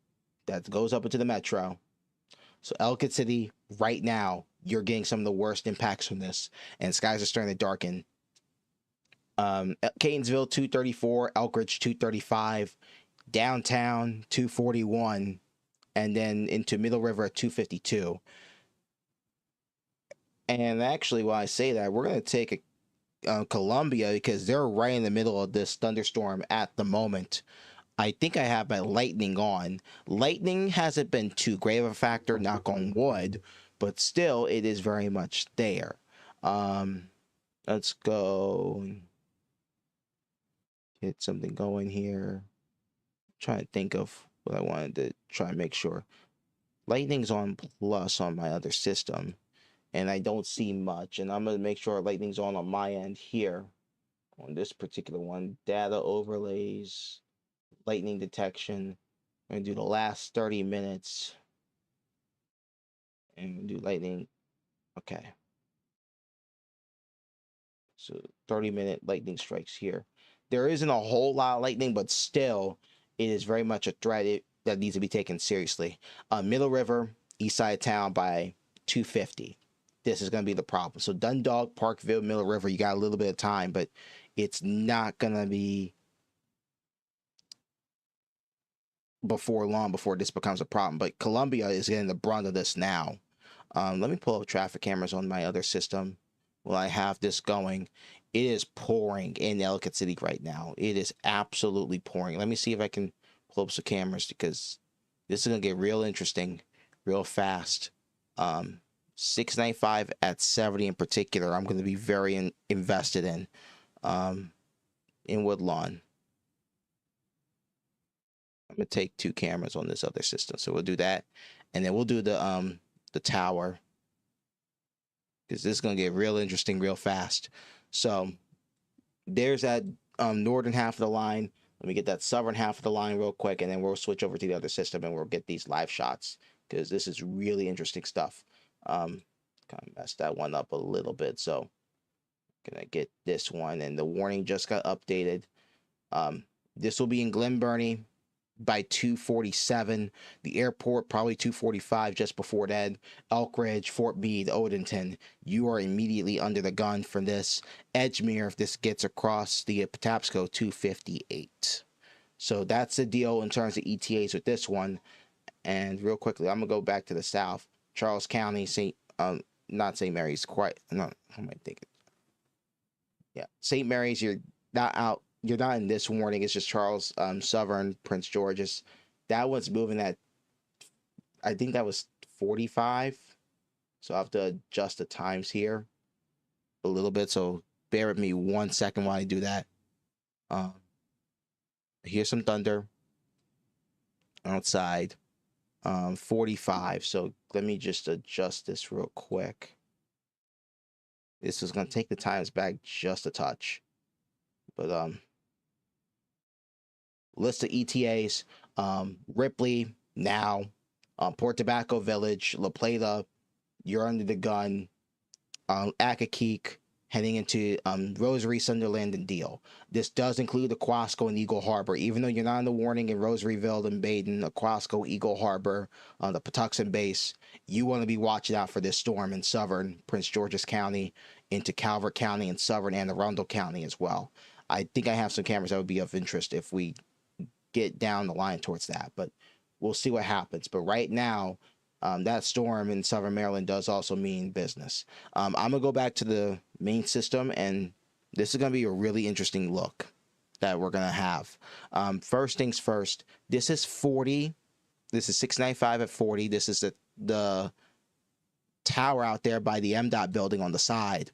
Speaker 1: that goes up into the metro. So Ellicott City, right now, you're getting some of the worst impacts from this, and skies are starting to darken. Catonsville 234, Elkridge 235, downtown 241, and then into Middle River at 252. And actually, while I say that, we're going to take Columbia because they're right in the middle of this thunderstorm at the moment. I think I have my lightning on. Lightning hasn't been too great of a factor, knock on wood, but still, it is very much there. Let's go get something going here. Trying to think of what I wanted to try and make sure. Lightning's on plus on my other system. and I don't see much. And I'm gonna make sure lightning's on my end here on this particular one. Data overlays, lightning detection. I'm gonna do the last 30 minutes and do lightning. Okay. So 30-minute lightning strikes here. There isn't a whole lot of lightning, but still, it is very much a threat that needs to be taken seriously. Middle River, east side of town by 250. This is going to be the problem. So Dundalk, Parkville, Middle River, you got a little bit of time, but it's not going to be before long before this becomes a problem. But Columbia is getting the brunt of this now. Let me pull up traffic cameras on my other system while I have this going. It is pouring in Ellicott City right now. It is absolutely pouring. Let me see if I can pull up some cameras because this is going to get real interesting real fast. 695 at 70 in particular, I'm going to be very invested in Woodlawn. I'm going to take 2 cameras on this other system. So we'll do that. And then we'll do the tower, because this is going to get real interesting real fast. So there's that northern half of the line. Let me get that southern half of the line real quick, and then we'll switch over to the other system and we'll get these live shots, because this is really interesting stuff. Kind of messed that one up a little bit, so I'm gonna get this one, and the warning just got updated. This will be in Glen Burnie by 2:47. The airport probably 2:45, just before that. Elk Ridge, Fort Meade, Odenton, you are immediately under the gun for this. Edgemere, if this gets across the Patapsco, 2:58. So that's the deal in terms of ETAs with this one. And real quickly, I'm gonna go back to the south. Charles County, not St. Mary's, quite, no, how am I thinking? Yeah, St. Mary's, you're not out. You're not in this warning. It's just Charles, Southern, Prince George's. That one's moving at, I think that was 45. So I have to adjust the times here a little bit. So bear with me 1 second while I do that. Here's some thunder outside. 45. So let me just adjust this real quick. This is going to take the times back just a touch. But list of ETAs, Ripley now, Port Tobacco Village, La Plata, you're under the gun, Accokeek, heading into Rosary, Sunderland, and Deal. This does include Aquasco and Eagle Harbor. Even though you're not in the warning in Rosaryville and Baden, Aquasco, Eagle Harbor, the Patuxent base, you want to be watching out for this storm in southern Prince George's County, into Calvert County, and southern Anne Arundel County as well. I think I have some cameras that would be of interest if we get down the line towards that, but we'll see what happens. But right now, that storm in southern Maryland does also mean business. I'm gonna go back to the main system, and this is gonna be a really interesting look that we're gonna have. First things first, this is 40. This is 695 at 40. This is the tower out there by the MDOT building on the side,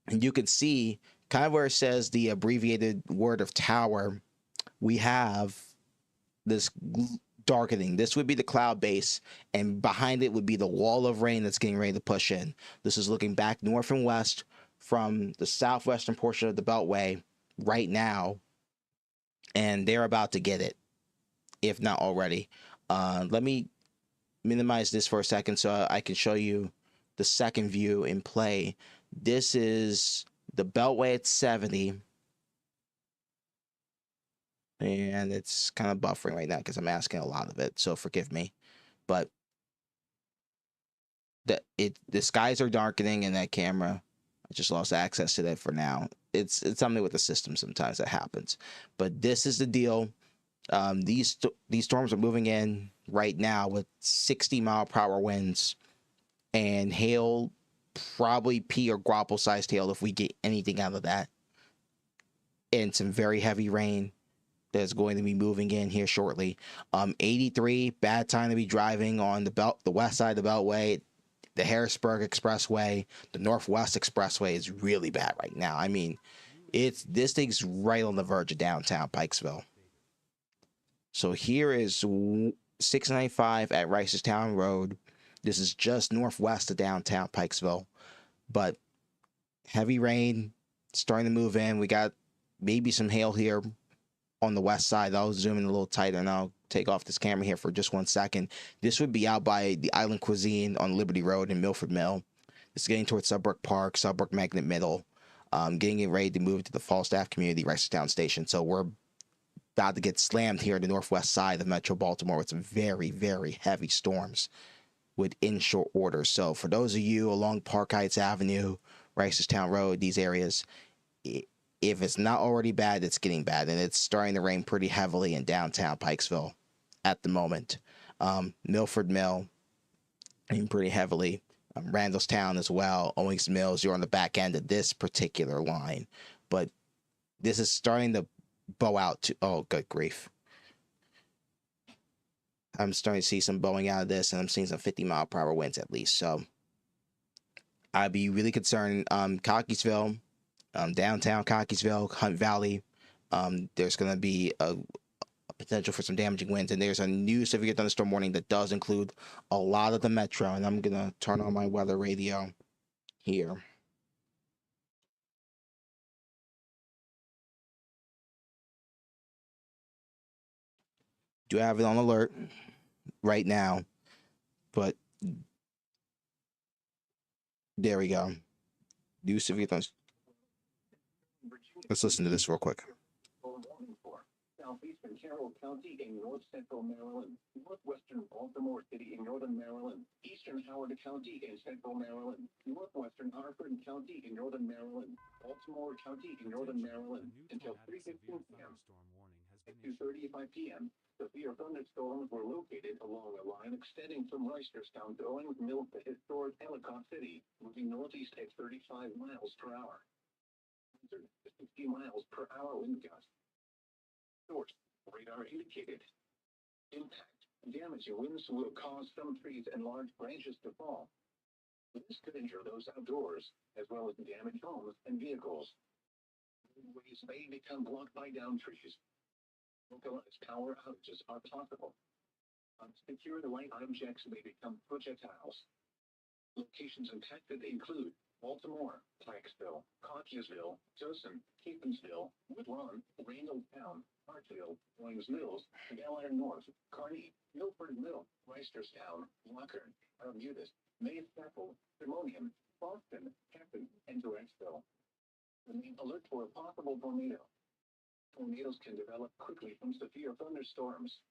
Speaker 1: and you can see kind of where it says the abbreviated word of tower, we have this darkening. This would be the cloud base, and behind it would be the wall of rain that's getting ready to push in. This is looking back north and west from the southwestern portion of the Beltway right now, and they're about to get it, if not already. Let me minimize this for a second so I can show you the second view in play. This is the Beltway at 70. And it's kind of buffering right now because I'm asking a lot of it, so forgive me. But the skies are darkening in that camera. I just lost access to that for now. It's something with the system sometimes that happens. But this is the deal. These storms are moving in right now with 60-mile-per-hour winds and hail, probably pea or grapple sized hail if we get anything out of that, and some very heavy rain that's going to be moving in here shortly. 83, bad time to be driving on the west side of the Beltway. The Harrisburg Expressway, the Northwest Expressway is really bad right now. I mean, this thing's right on the verge of downtown Pikesville. So here is 695 at Ricestown Road. This is just northwest of downtown Pikesville, but heavy rain starting to move in. We got maybe some hail here on the west side. I'll zoom in a little tighter and I'll take off this camera here for just 1 second. This would be out by the Island Cuisine on Liberty Road in Milford Mill. It's getting towards Subbrook Park, Subbrook Magnet Middle, getting it ready to move to the Falstaff Community Reisterstown Station. So we're about to get slammed here in the northwest side of Metro Baltimore with some very, very heavy storms in short order. So for those of you along Park Heights Avenue, Reisterstown Road, these areas, if it's not already bad, it's getting bad, and it's starting to rain pretty heavily in downtown Pikesville at the moment. Milford Mill, raining pretty heavily. Randallstown as well. Owings Mills, you're on the back end of this particular line, but this is starting to bow out to. Oh, good grief! I'm starting to see some bowing out of this, and I'm seeing some 50-mile-per-hour winds at least. So I'd be really concerned. Cockeysville, downtown Cockeysville, Hunt Valley. There's going to be a potential for some damaging winds, and there's a new severe thunderstorm warning that does include a lot of the metro. And I'm going to turn on my weather radio here. Do have it on alert right now, but there we go. New severe thunderstorm. Let's listen to this real quick.
Speaker 3: Southeastern Carroll County in north central Maryland, northwestern Baltimore City in northern Maryland, eastern Howard County in central Maryland, northwestern Harford County in northern Maryland, Baltimore County in northern Maryland until 3:15 p.m. At 2:35 p.m., severe thunderstorms were located along a line extending from Reisterstown to Owings Mills to historic Ellicott City, moving northeast at 35 miles per hour. 60 miles per hour wind gusts. Source, radar indicated. Impact, damaging winds will cause some trees and large branches to fall. This could injure those outdoors, as well as damage homes and vehicles. Roadways may become blocked by downed trees. Localized power outages are possible. Unsecured light objects may become projectiles. Locations impacted include Baltimore, Pikesville, Cockeysville, Joseph, Keepensville, Woodlawn, Randallstown, Hartfield, Owings Mills, Bel Air North, Kearney, Milford Mill, Reisterstown, Lockern, Arbutus, Mays Chapel, Simonian, Boston, Hampton, and Durantville. Remain alert for a possible tornado. Tornadoes can develop quickly from severe thunderstorms.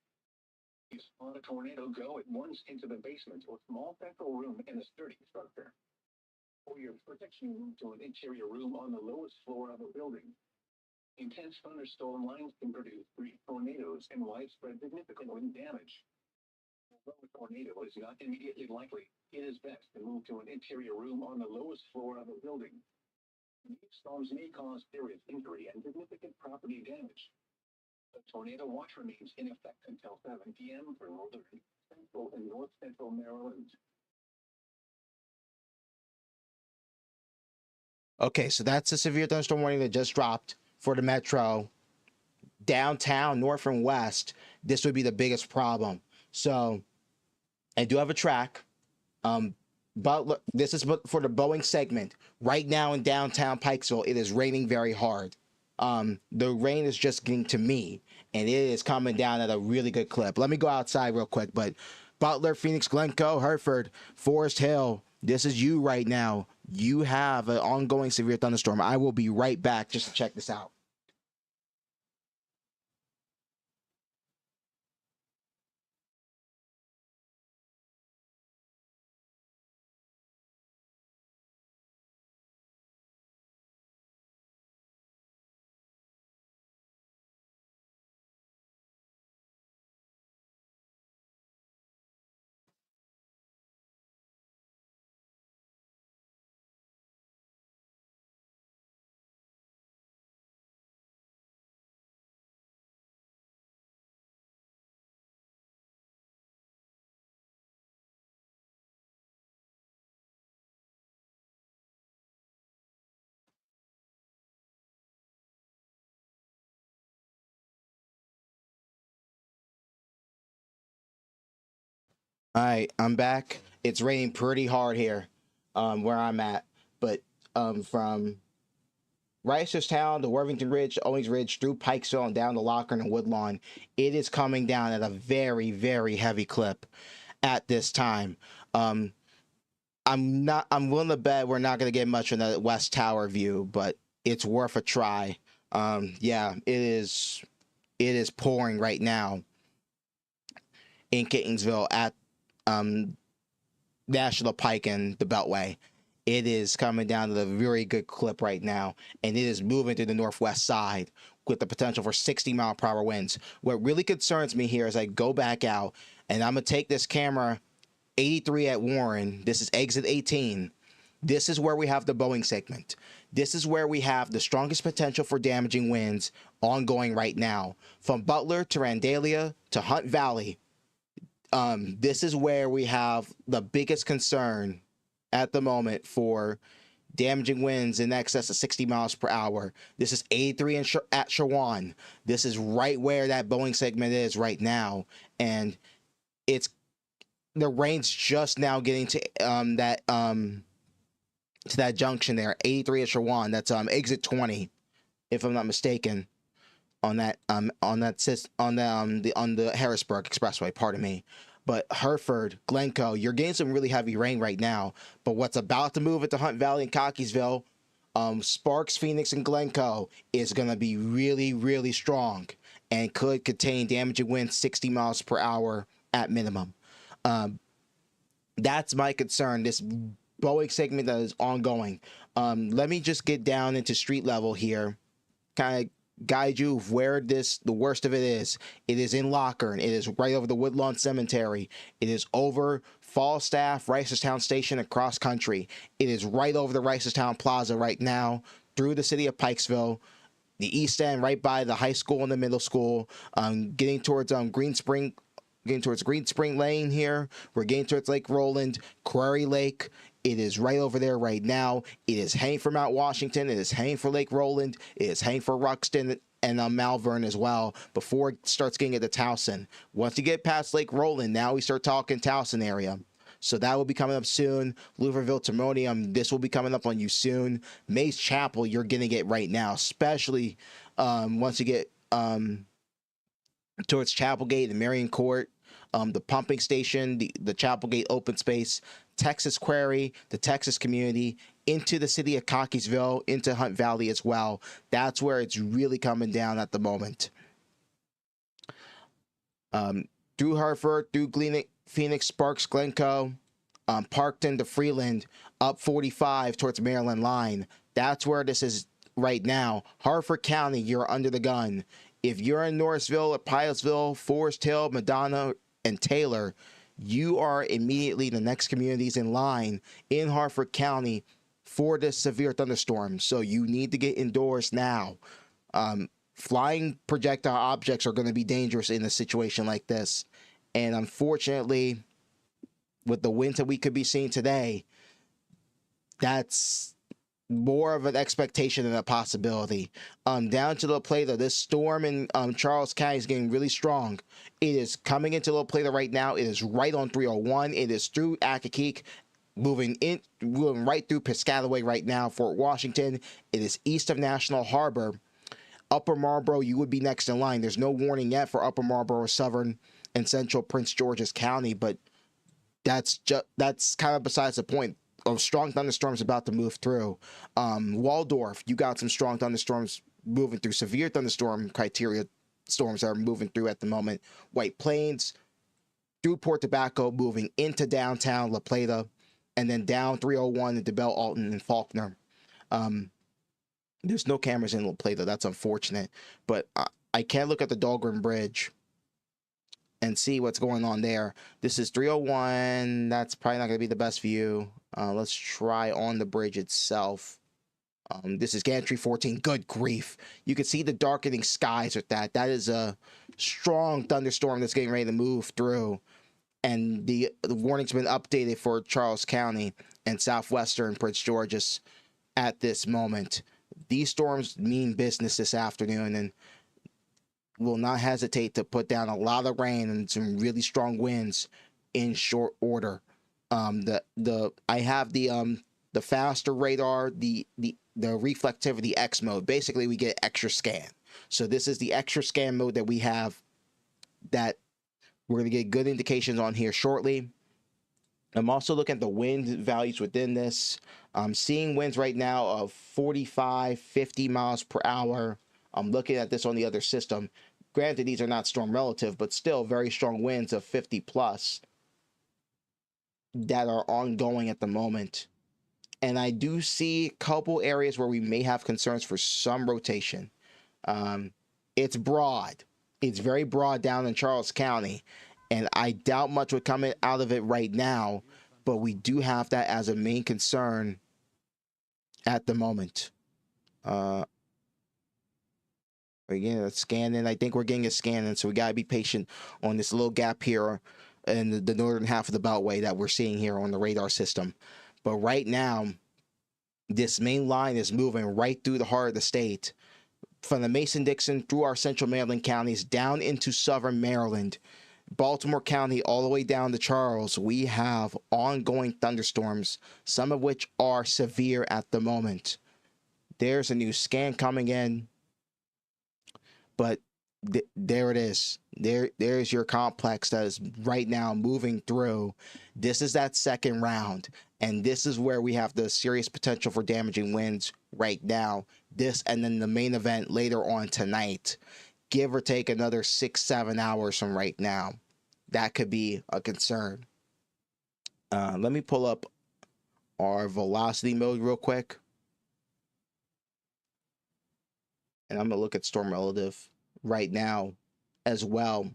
Speaker 3: You spot a tornado, go at once into the basement or small central room in a sturdy structure. For your protection, move to an interior room on the lowest floor of a building. Intense thunderstorm lines can produce brief tornadoes and widespread significant wind damage. Although a tornado is not immediately likely, it is best to move to an interior room on the lowest floor of a building. These storms may cause serious injury and significant property damage. The tornado watch remains in effect until 7 p.m. for northern, central, and north central Maryland.
Speaker 1: Okay, so that's a severe thunderstorm warning that just dropped for the metro. Downtown, north and west, this would be the biggest problem. So I do have a track. But this is for the Boeing segment. Right now in downtown Pikesville, it is raining very hard. The rain is just getting to me, and it is coming down at a really good clip. Let me go outside real quick, but Butler, Phoenix, Glencoe, Hertford, Forest Hill, this is you right now. You have an ongoing severe thunderstorm. I will be right back just to check this out. All right, I'm back. It's raining pretty hard here, where I'm at. But from Reisterstown to Worthington Ridge, Owings Ridge, through Pikesville and down to Lockern and Woodlawn, it is coming down at a very, very heavy clip at this time. I'm willing to bet we're not going to get much in the West Tower view, but it's worth a try. Yeah, it is pouring right now in Catonsville at National Pike and the Beltway. It is coming down to a very good clip right now, and it is moving to the northwest side with the potential for 60-mile-per-hour winds. What really concerns me here is I go back out, and I'm going to take this camera 83 at Warren. This is exit 18. This is where we have the Boeing segment. This is where we have the strongest potential for damaging winds ongoing right now. From Butler to Randalia to Hunt Valley, this is where we have the biggest concern at the moment for damaging winds in excess of 60 miles per hour. This is 83 at Shawan. This is right where that Boeing segment is right now. And it's the rain's just now getting to that junction there, 83 at Shawan. That's exit 20, if I'm not mistaken, on the Harrisburg Expressway. Pardon me. But Hereford, Glencoe, you're getting some really heavy rain right now. But what's about to move into Hunt Valley and Cockeysville, Sparks, Phoenix, and Glencoe is going to be really, really strong and could contain damaging winds 60 miles per hour at minimum. That's my concern. This Boeing segment that is ongoing. Let me just get down into street level here, kind of guide you where the worst of it is. It is in Lockern. It is right over the Woodlawn Cemetery. It is over Falstaff, Reisterstown Station, and Cross Country. It is right over the Reisterstown Plaza right now, through the city of Pikesville, the east end, right by the high school and the middle school, getting towards Green Spring Lane here. We're getting towards Lake Roland, Quarry Lake. It is right over there right now. It is heading for Mount Washington. It is heading for Lake Roland. It is heading for Ruxton and Malvern as well before it starts getting into Towson. Once you get past Lake Roland, now we start talking Towson area. So that will be coming up soon. Louisville, Timonium, this will be coming up on you soon. Mays Chapel, you're getting it right now, especially once you get towards Chapelgate and Marion Court, the pumping station, the Chapelgate open space, Texas Quarry, the Texas community, into the city of Cockeysville, into Hunt Valley as well. That's where it's really coming down at the moment. Through Hartford, through Phoenix, Sparks, Glencoe, Parkton to Freeland, up 45 towards Maryland line. That's where this is right now. Hartford County, you're under the gun. If you're in Norrisville or Pilotsville, Forest Hill, Madonna, and Taylor, you are immediately the next communities in line in Hartford County for this severe thunderstorm. So you need to get indoors now. Flying projectile objects are going to be dangerous in a situation like this. And unfortunately, with the winds that we could be seeing today, that's more of an expectation than a possibility. Down to La Plata, this storm in Charles County is getting really strong. It is coming into La Plata right now. It is right on 301. It is through Accokeek, moving right through Piscataway right now. Fort Washington. It is east of National Harbor. Upper Marlboro, you would be next in line. There's no warning yet for Upper Marlboro, Southern, and Central Prince George's County, but that's kind of besides the point. Of strong thunderstorms about to move through. Waldorf, you got some strong thunderstorms moving through. Severe thunderstorm criteria storms are moving through at the moment. White Plains, through Port Tobacco, moving into downtown La Plata, and then down 301 into Belle Alton and Faulkner. There's no cameras in La Plata. That's unfortunate. But I can look at the Dahlgren Bridge and see what's going on there. This is 301. That's probably not going to be the best view. Let's try on the bridge itself. This is Gantry 14. Good grief. You can see the darkening skies with that. That is a strong thunderstorm that's getting ready to move through. And the warning's been updated for Charles County and southwestern Prince George's at this moment. These storms mean business this afternoon and will not hesitate to put down a lot of rain and some really strong winds in short order. I have the faster radar, the reflectivity X mode. Basically, we get extra scan. So this is the extra scan mode that we have that we're going to get good indications on here shortly. I'm also looking at the wind values within this. I'm seeing winds right now of 45, 50 miles per hour. I'm looking at this on the other system. Granted, these are not storm relative, but still very strong winds of 50 plus that are ongoing at the moment. And I do see a couple areas where we may have concerns for some rotation. It's broad. It's very broad down in Charles County, and I doubt much would come out of it right now, but we do have that as a main concern at the moment. Again, a scan in. I think we're getting a scan in, so we got to be patient on this little gap here in the northern half of the Beltway that we're seeing here on the radar system. But right now, this main line is moving right through the heart of the state, from the Mason-Dixon through our central Maryland counties down into southern Maryland, Baltimore County, all the way down to Charles. We have ongoing thunderstorms, some of which are severe at the moment. There's a new scan coming in, but there it is. There's your complex that is right now moving through. This is that second round, and this is where we have the serious potential for damaging winds right now. This and then the main event later on tonight, give or take another 6-7 hours from right now. That could be a concern. Let me pull up our velocity mode real quick, and I'm gonna look at storm relative right now as well,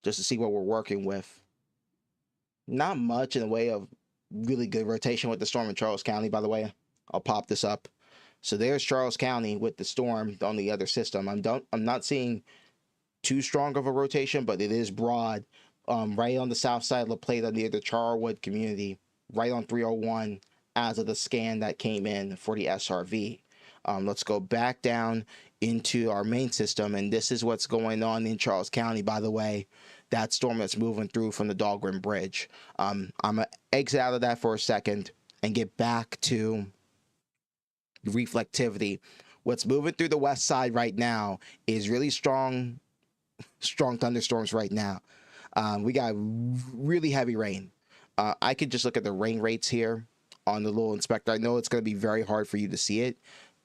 Speaker 1: just to see what we're working with. Not much in the way of really good rotation with the storm in Charles County, by the way. I'll pop this up. So there's Charles County with the storm on the other system. I'm not seeing too strong of a rotation, but it is broad. Right on the south side of La Plata near the Charwood community, right on 301 as of the scan that came in for the SRV. Let's go back down into our main system, and this is what's going on in Charles County, by the way. That storm that's moving through from the Dahlgren Bridge. I'm going to exit out of that for a second and get back to reflectivity. What's moving through the west side right now is really strong thunderstorms right now. We got really heavy rain. I could just look at the rain rates here on the little inspector. I know it's going to be very hard for you to see it,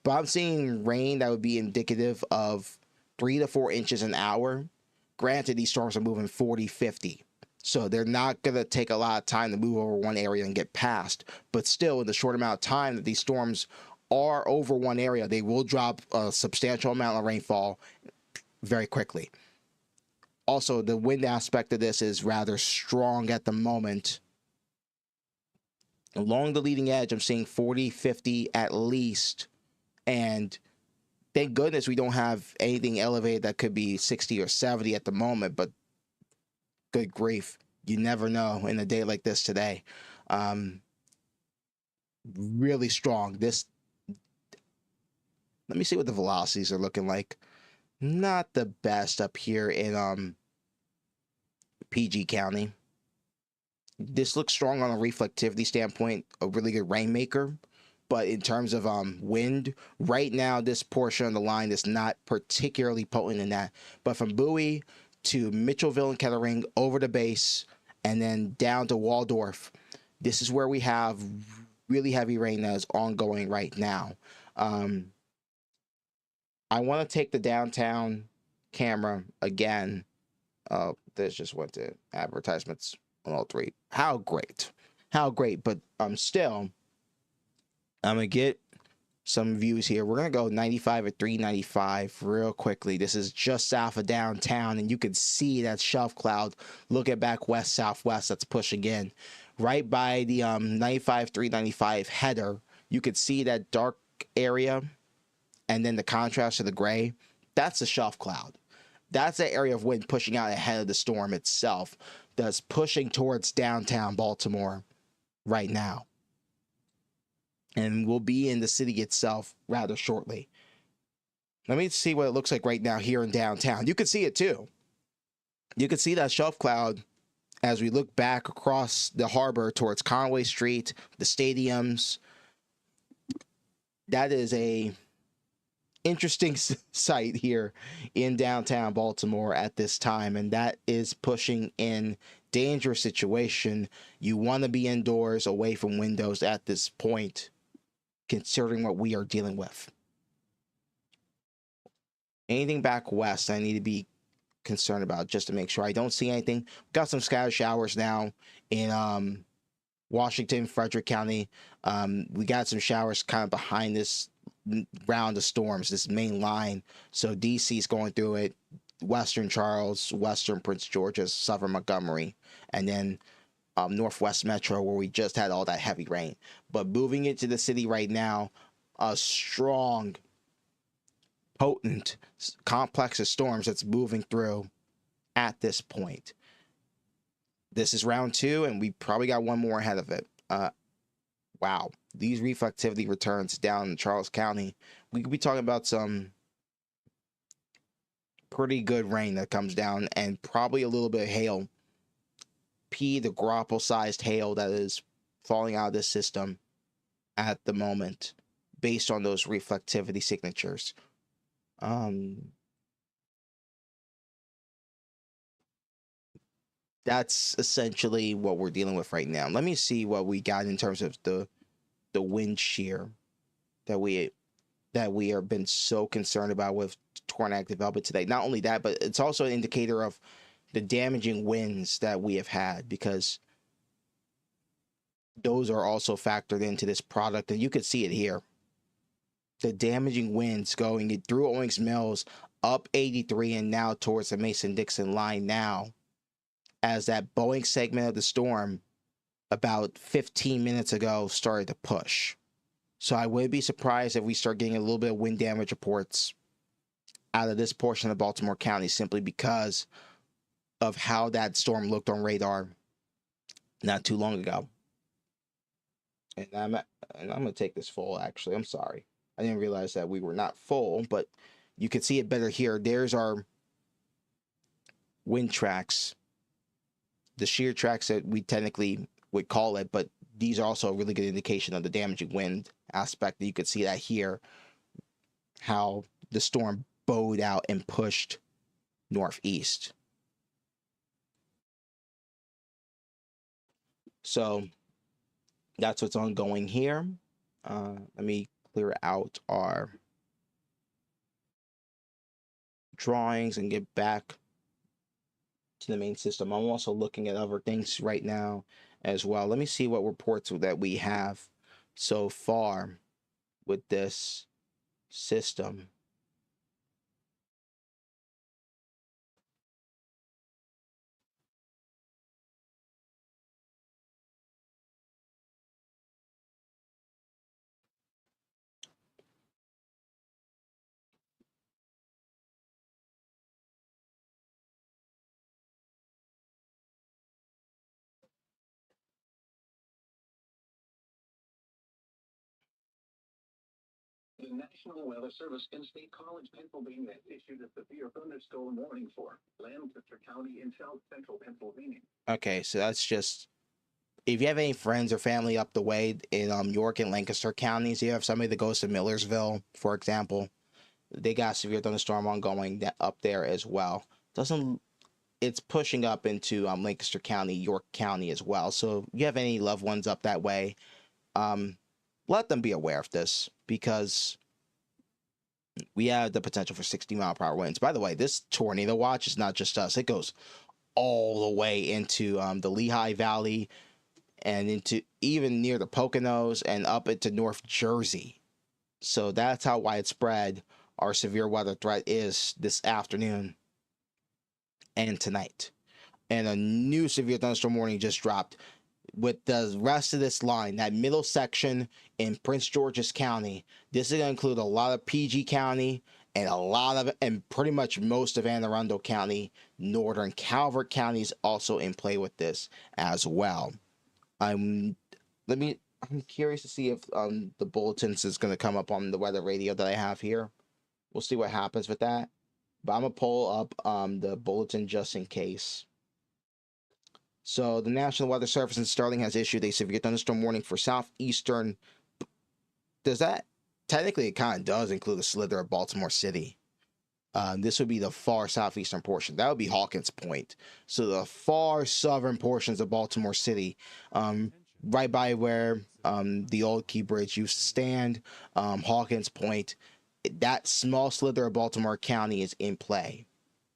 Speaker 1: but I'm seeing rain that would be indicative of 3 to 4 inches an hour. Granted, these storms are moving 40, 50. So they're not going to take a lot of time to move over one area and get past. But still, in the short amount of time that these storms are over one area, they will drop a substantial amount of rainfall very quickly. Also, the wind aspect of this is rather strong at the moment. Along the leading edge, I'm seeing 40, 50 at least. And thank goodness we don't have anything elevated that could be 60 or 70 at the moment. But good grief, you never know in a day like this today. Really strong. Let me see what the velocities are looking like. Not the best up here in PG County. This looks strong on a reflectivity standpoint, a really good rainmaker. But in terms of wind, right now this portion of the line is not particularly potent in that. But from Bowie to Mitchellville and Kettering, over to base, and then down to Waldorf, this is where we have really heavy rain that is ongoing right now. I want to take the downtown camera again. This just went to advertisements on all three. How great. But still, I'm going to get some views here. We're going to go 95 at 395 real quickly. This is just south of downtown, and you can see that shelf cloud looking back west, southwest that's pushing in. Right by the 95, 395 header, you could see that dark area, and then the contrast to the gray. That's a shelf cloud. That's an area of wind pushing out ahead of the storm itself that's pushing towards downtown Baltimore right now. And we'll be in the city itself rather shortly. Let me see what it looks like right now here in downtown. You can see it too. You can see that shelf cloud as we look back across the harbor towards Conway Street, the stadiums, that is a interesting sight here in downtown Baltimore at this time, and that is pushing in dangerous situation. You want to be indoors, away from windows at this point, considering what we are dealing with. Anything back west, I need to be concerned about just to make sure I don't see anything. We've got some scattered showers now in Washington, Frederick County. We got some showers kind of behind this round of storms, this main line. So DC is going through it, Western Charles, Western Prince George's, Southern Montgomery, and then Northwest Metro, where we just had all that heavy rain. But moving into the city right now, a strong, potent complex of storms that's moving through at this point. This is round 2, and we probably got one more ahead of it. Wow, these reflectivity returns down in Charles County. We could be talking about some pretty good rain that comes down, and probably a little bit of hail. The grapple-sized hail that is falling out of this system at the moment, based on those reflectivity signatures. That's essentially what we're dealing with right now. Let me see what we got in terms of the wind shear that we have been so concerned about with tornadic development today. Not only that, but it's also an indicator of the damaging winds that we have had, because those are also factored into this product, and you could see it here. The damaging winds going through Owings Mills, up 83, and now towards the Mason-Dixon line now, as that Boeing segment of the storm about 15 minutes ago started to push. So I wouldn't be surprised if we start getting a little bit of wind damage reports out of this portion of Baltimore County, simply because of how that storm looked on radar not too long ago. And I'm going to take this full, actually. I'm sorry. I didn't realize that we were not full, but you can see it better here. There's our wind tracks, the shear tracks that we technically would call it, but these are also a really good indication of the damaging wind aspect. You could see that here, how the storm bowed out and pushed northeast. So that's what's ongoing here. Let me clear out our drawings and get back to the main system. I'm also looking at other things right now as well. Let me see what reports that we have so far with this system.
Speaker 3: The National Weather Service in State College, Pennsylvania, issued a severe thunderstorm warning for Lancaster County in south central Pennsylvania.
Speaker 1: Okay, so that's just, if you have any friends or family up the way in York and Lancaster counties, you have somebody that goes to Millersville, for example, they got a severe thunderstorm ongoing up there as well. It's pushing up into Lancaster County, York County as well. So if you have any loved ones up that way, let them be aware of this, because we have the potential for 60-mile-per-hour winds. By the way, this tornado watch is not just us. It goes all the way into the Lehigh Valley and into even near the Poconos and up into North Jersey. So that's how widespread our severe weather threat is this afternoon and tonight. And a new severe thunderstorm warning just dropped. With the rest of this line, that middle section in Prince George's County, this is going to include a lot of PG County and pretty much most of Anne Arundel County. Northern Calvert County is also in play with this as well. I'm curious to see if the bulletins is going to come up on the weather radio that I have here. We'll see what happens with that. But I'm going to pull up the bulletin just in case. So the National Weather Service in Sterling has issued a severe thunderstorm warning for southeastern. Does that technically, it kind of does include a slither of Baltimore City. This would be the far southeastern portion. That would be Hawkins Point. So the far southern portions of Baltimore City, right by where the old Key Bridge used to stand, Hawkins Point. That small slither of Baltimore County is in play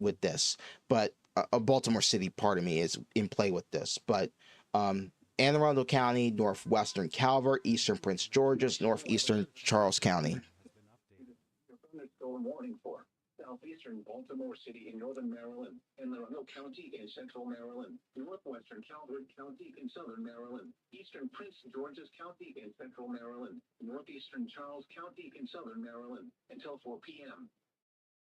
Speaker 1: with this, but Baltimore City, pardon me, is in play with this. But Anne Arundel County, northwestern Calvert, eastern Prince George's, northeastern Charles County.
Speaker 2: Has been updated.
Speaker 3: Your thunderstorm warning for southeastern Baltimore City in northern Maryland, Anne Arundel County in central Maryland, northwestern Calvert County in southern Maryland, eastern Prince George's County in central Maryland, northeastern Charles County in southern Maryland until 4 p.m.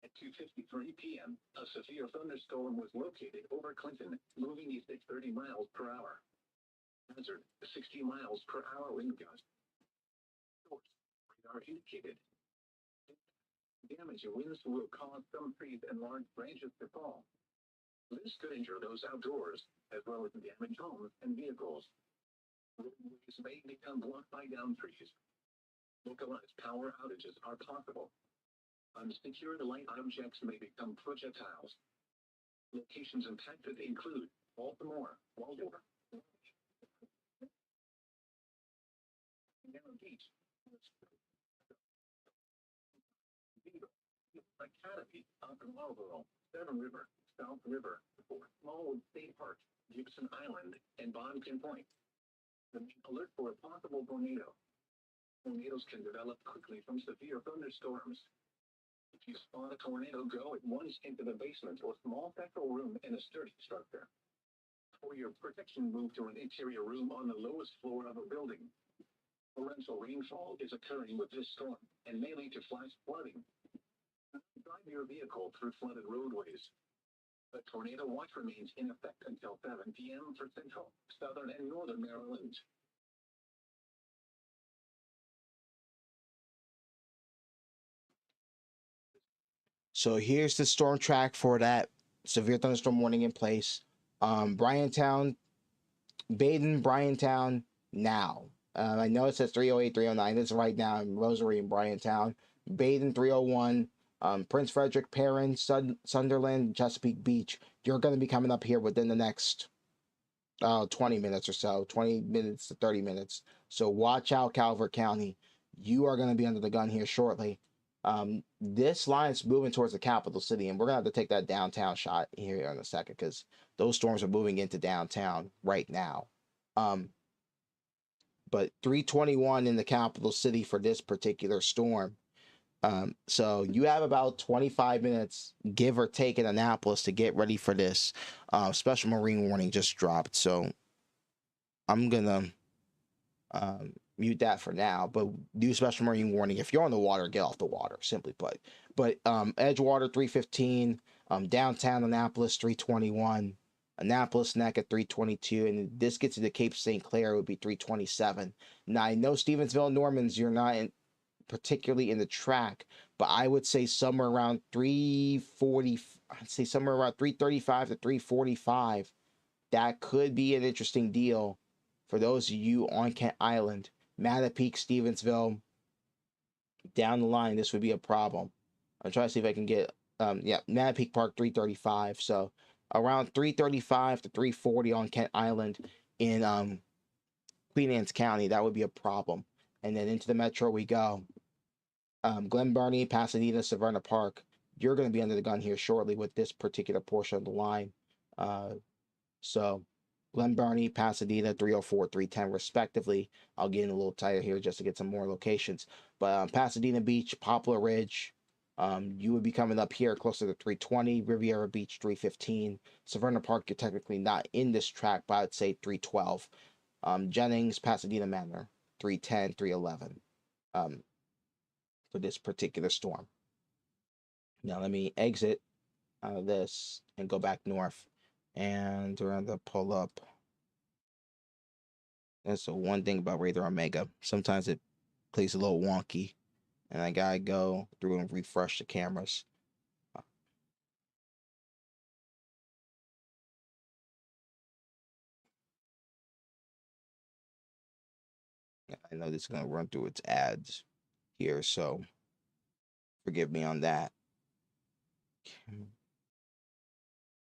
Speaker 3: At 2:53 p.m., a severe thunderstorm was located over Clinton, moving east at 30 miles per hour. Hazard, 60 miles per hour wind gust. Source, radar indicated. Damage winds will cause some trees and large branches to fall. This could injure those outdoors, as well as damage homes and vehicles. Roadways may become blocked by downed trees. Localized power outages are possible. Unsecured light objects may become projectiles. Locations impacted include Baltimore, Waldorf, Narrow Beach, Academy, Upper Marlboro, Severn River, South River, Fort Smallwood State Park, Gibson Island, and Bonkin Point. The alert for a possible tornado. Tornadoes can develop quickly from severe thunderstorms. If you spot a tornado, go at once into the basement or small central room in a sturdy structure. For your protection, move to an interior room on the lowest floor of a building. Torrential rainfall is occurring with this storm and may lead to flash flooding. Drive your vehicle through flooded roadways. The tornado watch remains in effect until 7 p.m. for central, southern, and northern Maryland.
Speaker 1: So here's the storm track for that severe thunderstorm warning in place. Bryantown, Baden, Bryantown now. I know it says 308, 309. This is right now in Rosary and Bryantown. Baden 301. Prince Frederick, Perrin, Sunderland, Chesapeake Beach. You're going to be coming up here within the next 20 minutes or so, 20 minutes to 30 minutes. So watch out, Calvert County. You are going to be under the gun here shortly. This line is moving towards the capital city, and we're going to have to take that downtown shot here in a second because those storms are moving into downtown right now. But 321 in the capital city for this particular storm. So you have about 25 minutes, give or take, in Annapolis to get ready for this. Special marine warning just dropped, so I'm gonna mute that for now. But do special marine warning if you're on the water, get off the water. Simply put. But Edgewater 315, downtown Annapolis 321, Annapolis Neck at 322, and this gets to the Cape St. Clair, it would be 327. Now I know Stevensville, Normans, you're not particularly in the track, but I would say somewhere around 340, I'd say somewhere around 335 to 345. That could be an interesting deal for those of you on Kent Island. Mattapique, Stevensville, down the line, this would be a problem. I'm trying to see if I can get, Mattapique Park 335. So around 335 to 340 on Kent Island in Queen Anne's County, that would be a problem. And then into the metro we go. Glen Burnie, Pasadena, Severna Park. You're going to be under the gun here shortly with this particular portion of the line. So Glen Burnie, Pasadena, 304, 310 respectively. I'll get in a little tighter here just to get some more locations. But Pasadena Beach, Poplar Ridge, you would be coming up here closer to 320. Riviera Beach, 315. Severna Park, you're technically not in this track, but I'd say 312. Jennings, Pasadena Manor, 310, 311. For this particular storm. Now let me exit out of this and go back north, and we're going to pull up. That's the one thing about Radar Omega. Sometimes it plays a little wonky, and I gotta go through and refresh the cameras. I know this is gonna run through its ads here, so forgive me on that.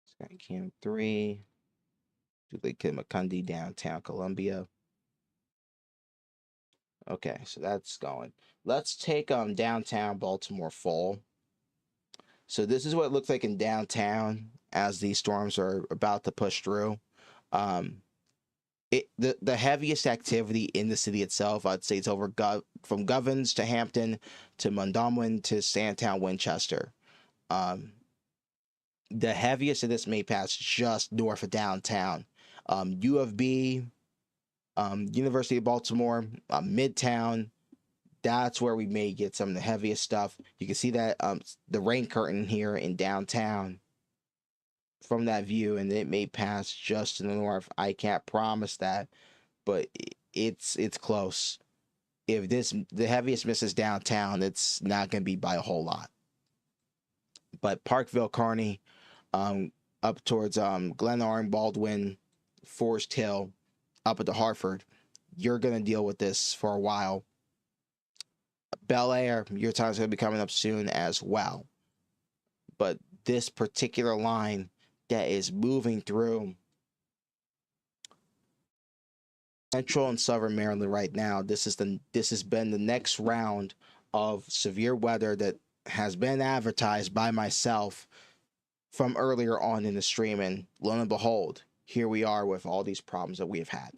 Speaker 1: Sky Cam 3. Dule Kid Makundi, downtown Columbia. Okay, so that's going. Let's take downtown Baltimore Fall. So this is what it looks like in downtown as these storms are about to push through. Um, the heaviest activity in the city itself, I'd say it's over from Govans to Hampton to Mondawmin to Sandtown, Winchester. The heaviest of this may pass just north of downtown. U of B, University of Baltimore, Midtown. That's where we may get some of the heaviest stuff. You can see that the rain curtain here in downtown from that view, and it may pass just to the north. I can't promise that, but it's close. If the heaviest misses downtown, it's not going to be by a whole lot. But Parkville, Kearney, up towards Glenarm, Baldwin, Forest Hill, up at the Hartford, you're going to deal with this for a while. Bel Air, your time's going to be coming up soon as well. But this particular line that is moving through Central and Southern Maryland right now, this has been the next round of severe weather that has been advertised by myself from earlier on in the stream, and lo and behold, here we are with all these problems that we have had.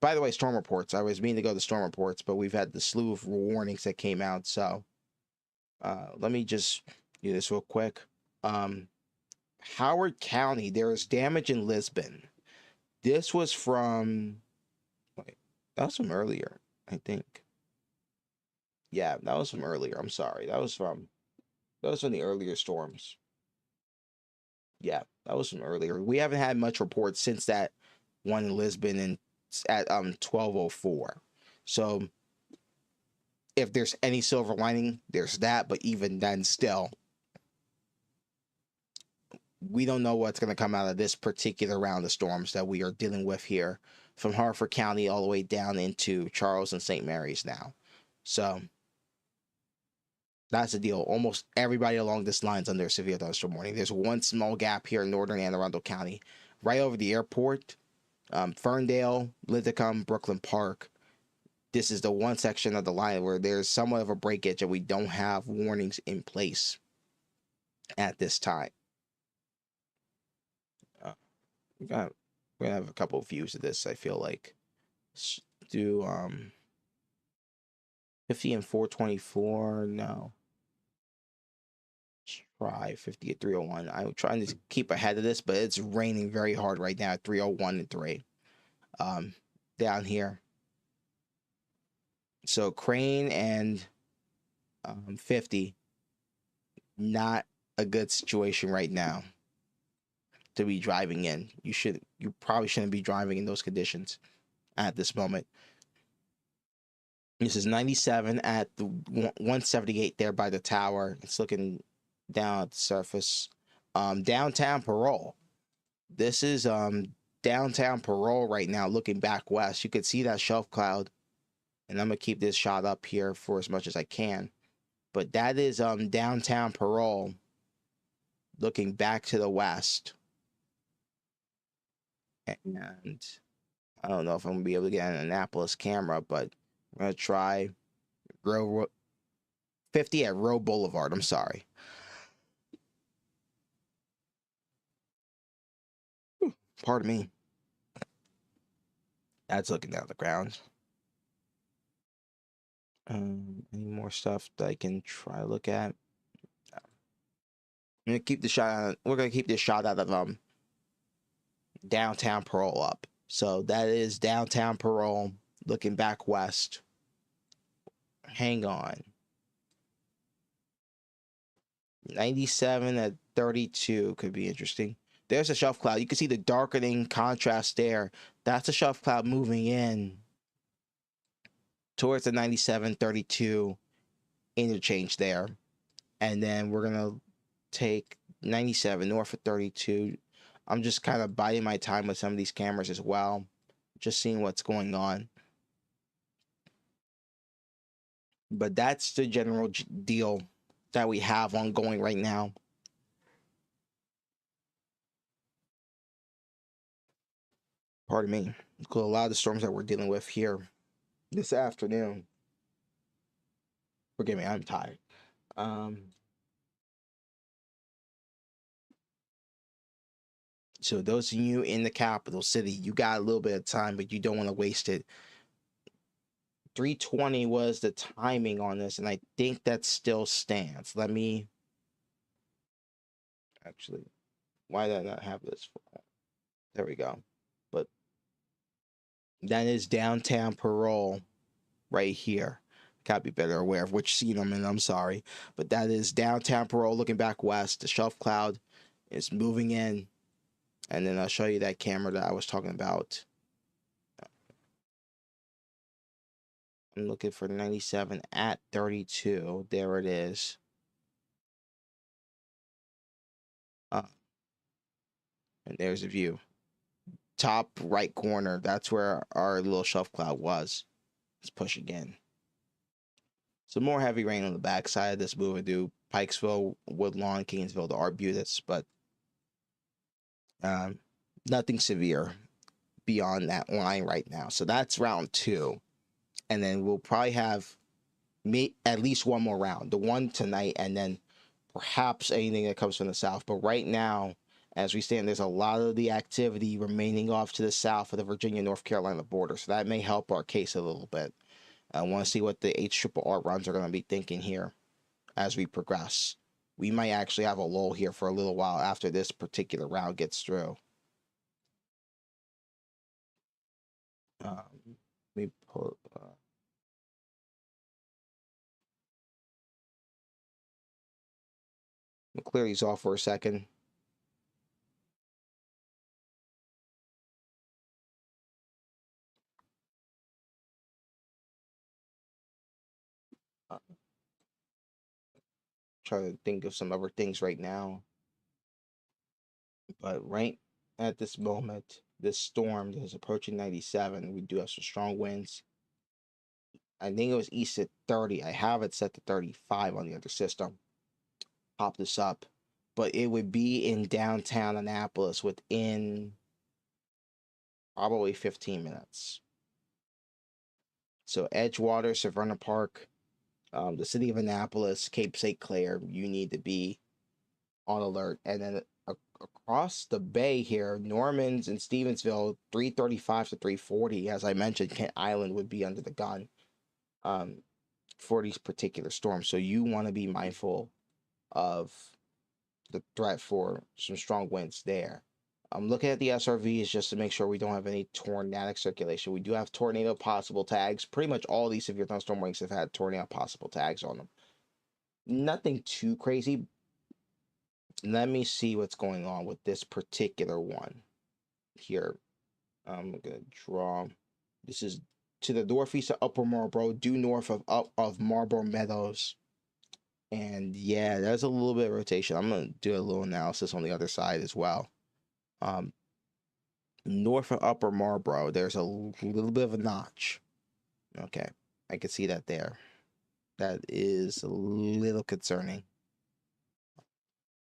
Speaker 1: By the way, storm reports. I was meaning to go to storm reports, but we've had the slew of warnings that came out. So let me just do this real quick. Howard County, there is damage in Lisbon. This was from, wait, that was from earlier, I think. Yeah, that was from earlier. I'm sorry. That was from the earlier storms. Yeah, that was from earlier. We haven't had much reports since that one in Lisbon and at 12:04. So if there's any silver lining, there's that. But even then, still, we don't know what's going to come out of this particular round of storms that we are dealing with here, from Harford County all the way down into Charles and St. Mary's now. So that's the deal. Almost everybody along this line is under severe thunderstorm warning. There's one small gap here in northern Anne Arundel County, right over the airport. Ferndale, Linthicum, Brooklyn Park. This is the one section of the line where there's somewhat of a breakage and we don't have warnings in place at this time. We're gonna have a couple of views of this, I feel like. Let's do 50 and 424. No. Let's try 50 at 301. I'm trying to keep ahead of this, but it's raining very hard right now at 301 and 3. Down here. So Crane and 50, not a good situation right now to be driving in. You probably shouldn't be driving in those conditions at this moment. This is 97 at the 178 there by the tower. It's looking down at the surface. Downtown Parole. This is downtown Parole right now, looking back west. You could see that shelf cloud, and I'm gonna keep this shot up here for as much as I can. But that is downtown Parole, looking back to the west. And I don't know if I'm gonna be able to get an Annapolis camera, but I'm gonna try 50 at Roe Boulevard. I'm sorry. Pardon me. That's looking down the ground. Any more stuff that I can try to look at? I'm gonna keep the shot. We're gonna keep this shot out of downtown Parole up. So that is downtown Parole, looking back west. Hang on. 97 at 32 could be interesting. There's a shelf cloud. You can see the darkening contrast there. That's a shelf cloud moving in towards the 97-32 interchange there. And then we're going to take 97 north of 32. I'm just kind of biding my time with some of these cameras as well, just seeing what's going on. But that's the general deal that we have ongoing right now. Pardon me. A lot of the storms that we're dealing with here this afternoon. Forgive me, I'm tired. So those of you in the capital city, you got a little bit of time, but you don't want to waste it. 3:20 was the timing on this, and I think that still stands. Let me actually, why did I not have this? There we go. But that is downtown Parole right here. Gotta be better aware of which scene I'm in. I'm sorry. But that is downtown Parole looking back west. The shelf cloud is moving in. And then I'll show you that camera that I was talking about. I'm looking for 97 at 32. There it is. And there's a view. Top right corner. That's where our little shelf cloud was. Let's push again. Some more heavy rain on the backside of this moving due Pikesville, Woodlawn, Kingsville to Arbutus, but nothing severe beyond that line right now. So that's round 2. And then we'll probably have at least one more round, the one tonight, and then perhaps anything that comes from the south. But right now, as we stand, there's a lot of the activity remaining off to the south of the Virginia-North Carolina border. So that may help our case a little bit. I want to see what the HRRR runs are going to be thinking here as we progress. We might actually have a lull here for a little while after this particular round gets through. Let me pull. I'll clear these off for a second. Try to think of some other things right now. But right at this moment, this storm is approaching 97. We do have some strong winds. I think it was east at 30. I have it set to 35 on the other system. Pop this up. But it would be in downtown Annapolis within probably 15 minutes. So Edgewater, Severna Park, the city of Annapolis, Cape St. Clair, you need to be on alert. And then across the bay here, Normans and Stevensville, 335 to 340. As I mentioned, Kent Island would be under the gun for these particular storms. So you want to be mindful of the threat for some strong winds there. I'm looking at the SRVs just to make sure we don't have any tornadic circulation. We do have tornado possible tags. Pretty much all these severe thunderstorm warnings have had tornado possible tags on them. Nothing too crazy. Let me see what's going on with this particular one here. I'm gonna draw. This is to the northeast of Upper Marlboro, due north of Marlboro Meadows. And yeah, there's a little bit of rotation. I'm gonna do a little analysis on the other side as well. North of Upper Marlboro, there's a little bit of a notch. Okay, I can see that there. That is a little concerning.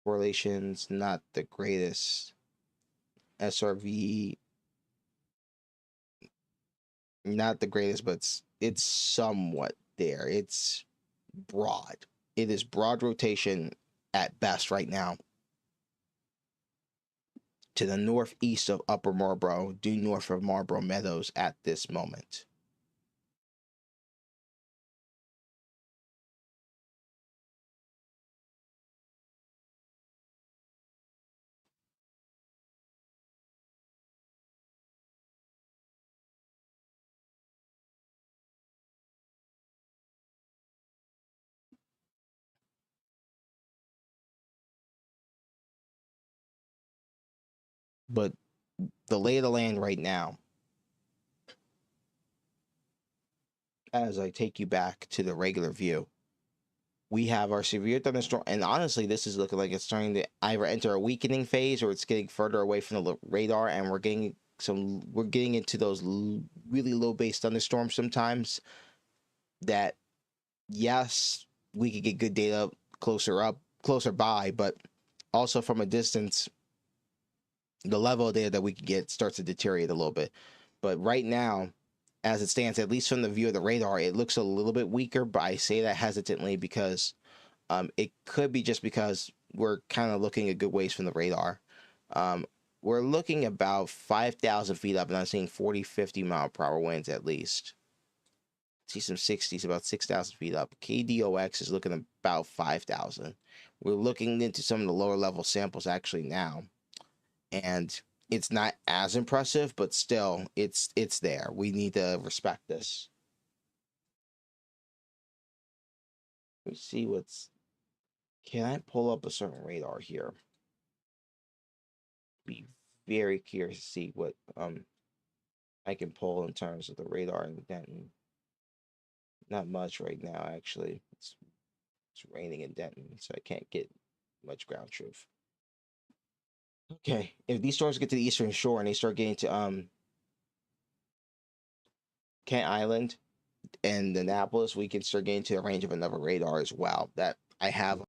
Speaker 1: Correlation's not the greatest. SRV, not the greatest, but it's somewhat there. It's broad. It is broad rotation at best right now. To the northeast of Upper Marlboro, due north of Marlboro Meadows at this moment. But the lay of the land right now, as I take you back to the regular view, we have our severe thunderstorm, and honestly, this is looking like it's starting to either enter a weakening phase or it's getting further away from the radar, and we're getting into those really low base thunderstorms sometimes that yes, we could get good data closer by, but also from a distance, the level of data that we could get starts to deteriorate a little bit. But right now, as it stands, at least from the view of the radar, it looks a little bit weaker. But I say that hesitantly because it could be just because we're kind of looking a good ways from the radar. Um, we're looking about 5,000 feet up, and I'm seeing 40, 50 mile per hour winds at least. See some 60s, about 6,000 feet up. KDOX is looking about 5,000. We're looking into some of the lower level samples actually now, and it's not as impressive, but still, it's there. We need to respect this. Let me see what's. Can I pull up a certain radar here? Be very curious to see what I can pull in terms of the radar in Denton. Not much right now, actually. It's raining in Denton, so I can't get much ground truth. Okay, if these storms get to the eastern shore and they start getting to Kent Island and Annapolis, we can start getting to the range of another radar as well. That I have.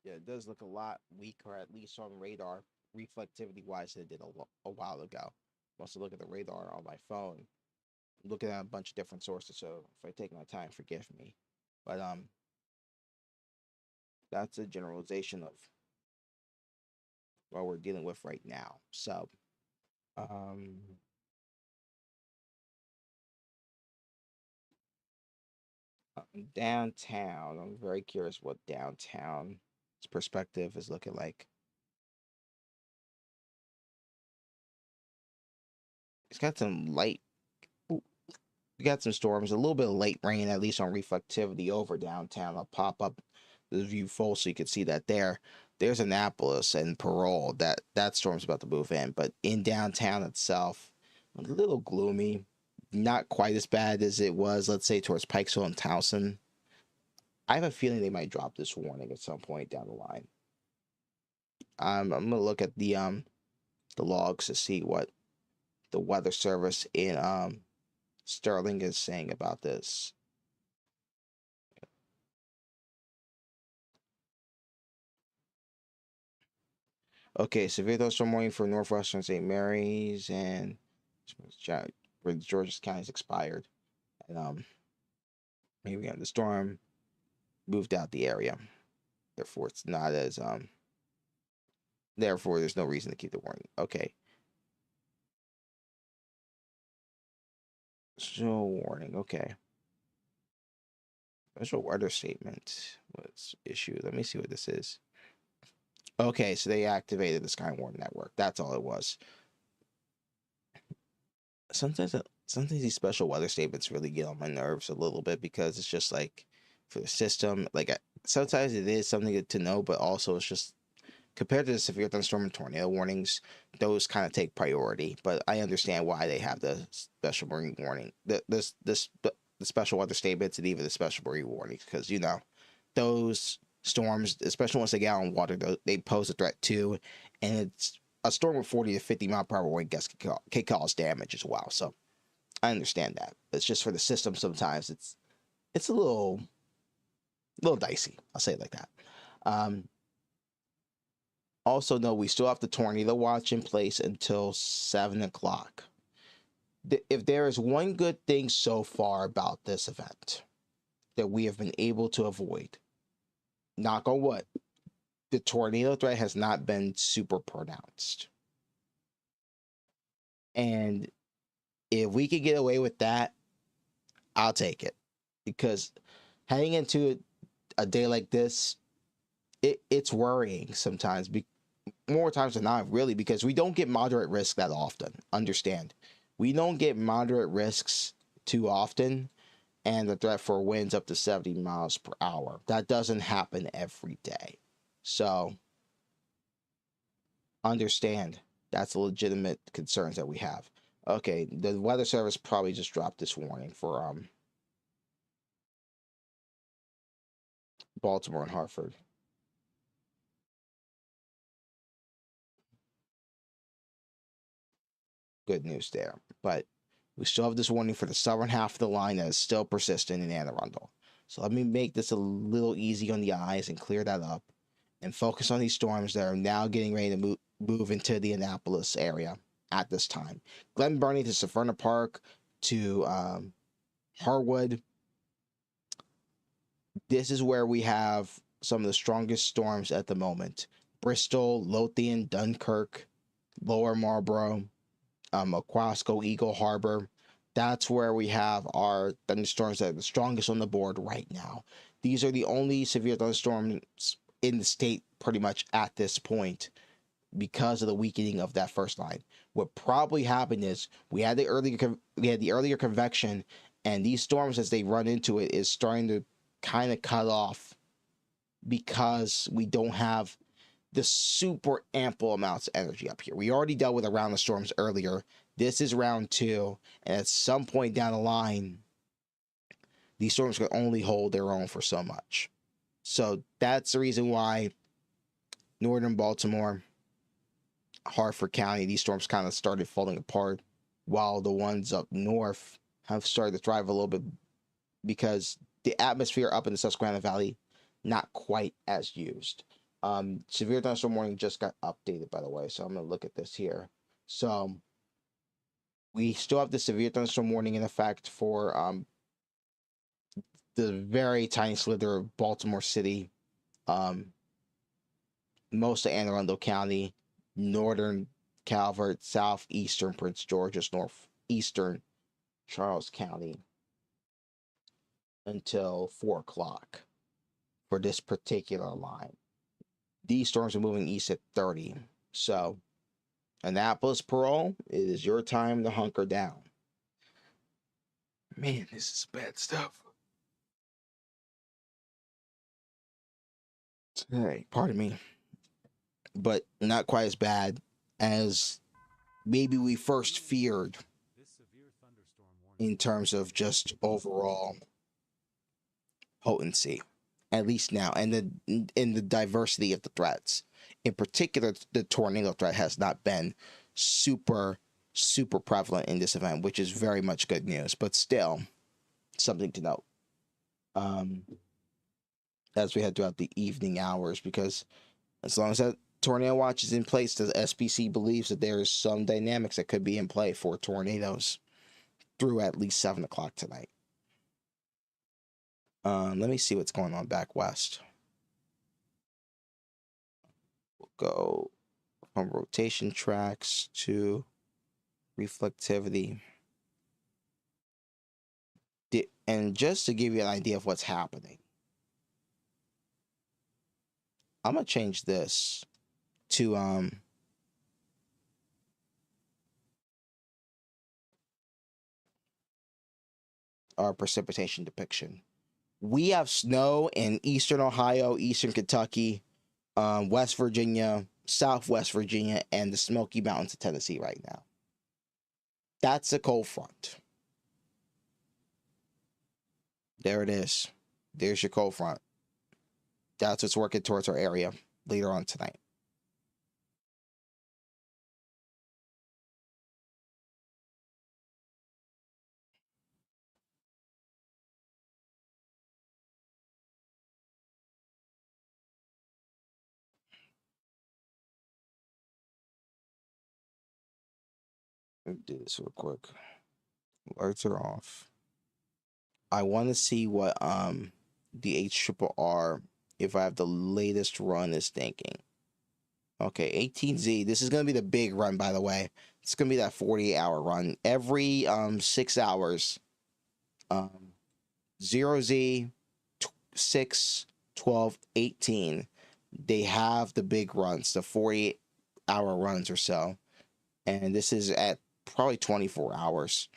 Speaker 1: Yeah, it does look a lot weaker, at least on radar, reflectivity wise, than it did a while ago. I'm also look at the radar on my phone, looking at a bunch of different sources. So if I take my time, forgive me. But that's a generalization of what we're dealing with right now. So um, downtown, I'm very curious what downtown's perspective is looking like. It's got some light. We got some storms, a little bit of late rain, at least on reflectivity over downtown. I'll pop up the view full so you can see that there. There's Annapolis and Parole. That storm's about to move in, but in downtown itself, a little gloomy. Not quite as bad as it was, let's say, towards Pikesville and Towson. I have a feeling they might drop this warning at some point down the line. I'm gonna look at the logs to see what the weather service in Sterling is saying about this. Okay, severe thunderstorm warning for northwestern St. Mary's and where Georgia County's expired. And here we go. The storm moved out the area. Therefore, it's not as therefore there's no reason to keep the warning. Okay. So warning, okay. Special weather statement was issued. Let me see what this is. Okay, so they activated the Skywarn network. That's all it was. Sometimes these special weather statements really get on my nerves a little bit because it's just like for the system, like sometimes it is something to know, but also it's just compared to the severe thunderstorm and tornado warnings, those kind of take priority. But I understand why they have the special marine warning, the special weather statements, and even the special marine warnings, because those storms, especially once they get out on water, they pose a threat too, and it's a storm with 40 to 50 mile per hour wind gusts can cause damage as well. So I understand that. It's just for the system sometimes it's a little dicey. I'll say it like that. Um, Also, no, we still have the tornado watch in place until 7 o'clock. if there is one good thing so far about this event that we have been able to avoid, knock on wood, the tornado threat has not been super pronounced. And if we could get away with that, I'll take it. Because heading into a day like this, it's worrying sometimes. More times than not, really, because we don't get moderate risk that often. Understand, we don't get moderate risks too often, and the threat for winds up to 70 miles per hour. That doesn't happen every day. So understand that's a legitimate concerns that we have. Okay, the weather service probably just dropped this warning for Baltimore and Hartford. Good news there. But we still have this warning for the southern half of the line that is still persistent in Anne Arundel. So let me make this a little easy on the eyes and clear that up and focus on these storms that are now getting ready to move into the Annapolis area at this time. Glen Burnie to Severna Park to Harwood. This is where we have some of the strongest storms at the moment. Bristol, Lothian, Dunkirk, Lower Marlborough, Aquasco, Eagle Harbor. That's where we have our thunderstorms that are the strongest on the board right now. These are the only severe thunderstorms in the state pretty much at this point because of the weakening of that first line. What probably happened is we had the earlier convection, and these storms as they run into it is starting to kind of cut off because we don't have the super ample amounts of energy up here. We already dealt with a round of storms earlier. This is round 2, and at some point down the line, these storms can only hold their own for so much. So that's the reason why northern Baltimore, Hartford County, these storms kind of started falling apart, while the ones up north have started to thrive a little bit because the atmosphere up in the Susquehanna Valley, not quite as used. Severe thunderstorm warning just got updated, by the way, so I'm going to look at this here. So we still have the severe thunderstorm warning in effect for the very tiny slither of Baltimore City, most of Anne Arundel County, northern Calvert, southeastern Prince George's, northeastern Charles County until 4 o'clock for this particular line. These storms are moving east at 30. So, Annapolis Parole, it is your time to hunker down. Man, this is bad stuff. Hey, pardon me. But not quite as bad as maybe we first feared in terms of just overall potency, at least now, and in the diversity of the threats. In particular, the tornado threat has not been super prevalent in this event, which is very much good news, but still something to note as we head throughout the evening hours, because as long as that tornado watch is in place, the SPC believes that there is some dynamics that could be in play for tornadoes through at least 7 o'clock tonight. Let me see what's going on back west. We'll go from rotation tracks to reflectivity. And just to give you an idea of what's happening, I'm going to change this to our precipitation depiction. We have snow in eastern Ohio, eastern Kentucky, West Virginia, Southwest Virginia, and the Smoky Mountains of Tennessee right now. That's a cold front. There it is. There's your cold front. That's what's working towards our area later on tonight. Let me do this real quick. Lights are off. I want to see what the HRRR, if I have the latest run, is thinking. Okay, 18Z. This is gonna be the big run, by the way. It's gonna be that 48-hour run. Every 6 hours. 0Z, 6, 12, 18. They have the big runs, the 48-hour runs or so. And this is at probably 24 hours.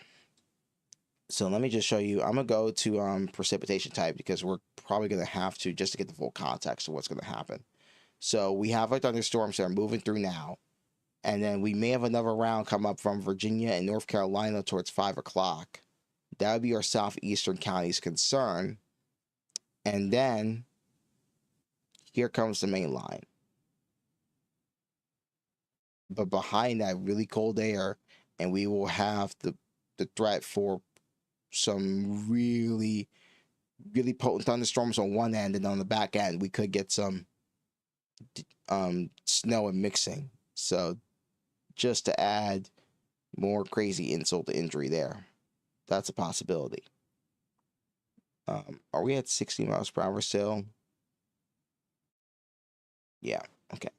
Speaker 1: So let me just show you. I'm gonna go to precipitation type because we're probably gonna have to, just to get the full context of what's gonna happen. So we have our thunderstorms that are moving through now, and then we may have another round come up from Virginia and North Carolina towards 5 o'clock. That would be our southeastern counties concern. And then here comes the main line. But behind that really cold air, and we will have the threat for some really, really potent thunderstorms on one end, and on the back end, we could get some snow and mixing. So just to add more crazy insult to injury there, that's a possibility. Are we at 60 miles per hour still? Yeah, okay.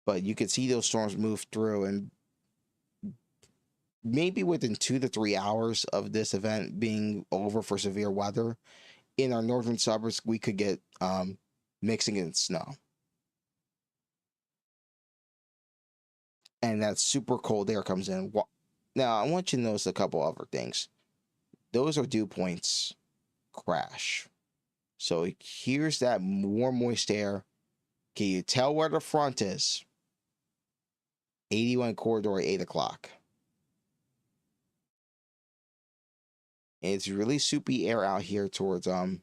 Speaker 1: But you could see those storms move through, and maybe within 2 to 3 hours of this event being over for severe weather, in our northern suburbs, we could get mixing in snow. And that super cold air comes in. Now, I want you to notice a couple other things. Those are dew points crash. So here's that warm, moist air. Can you tell where the front is? 81 corridor at 8 o'clock. And it's really soupy air out here towards the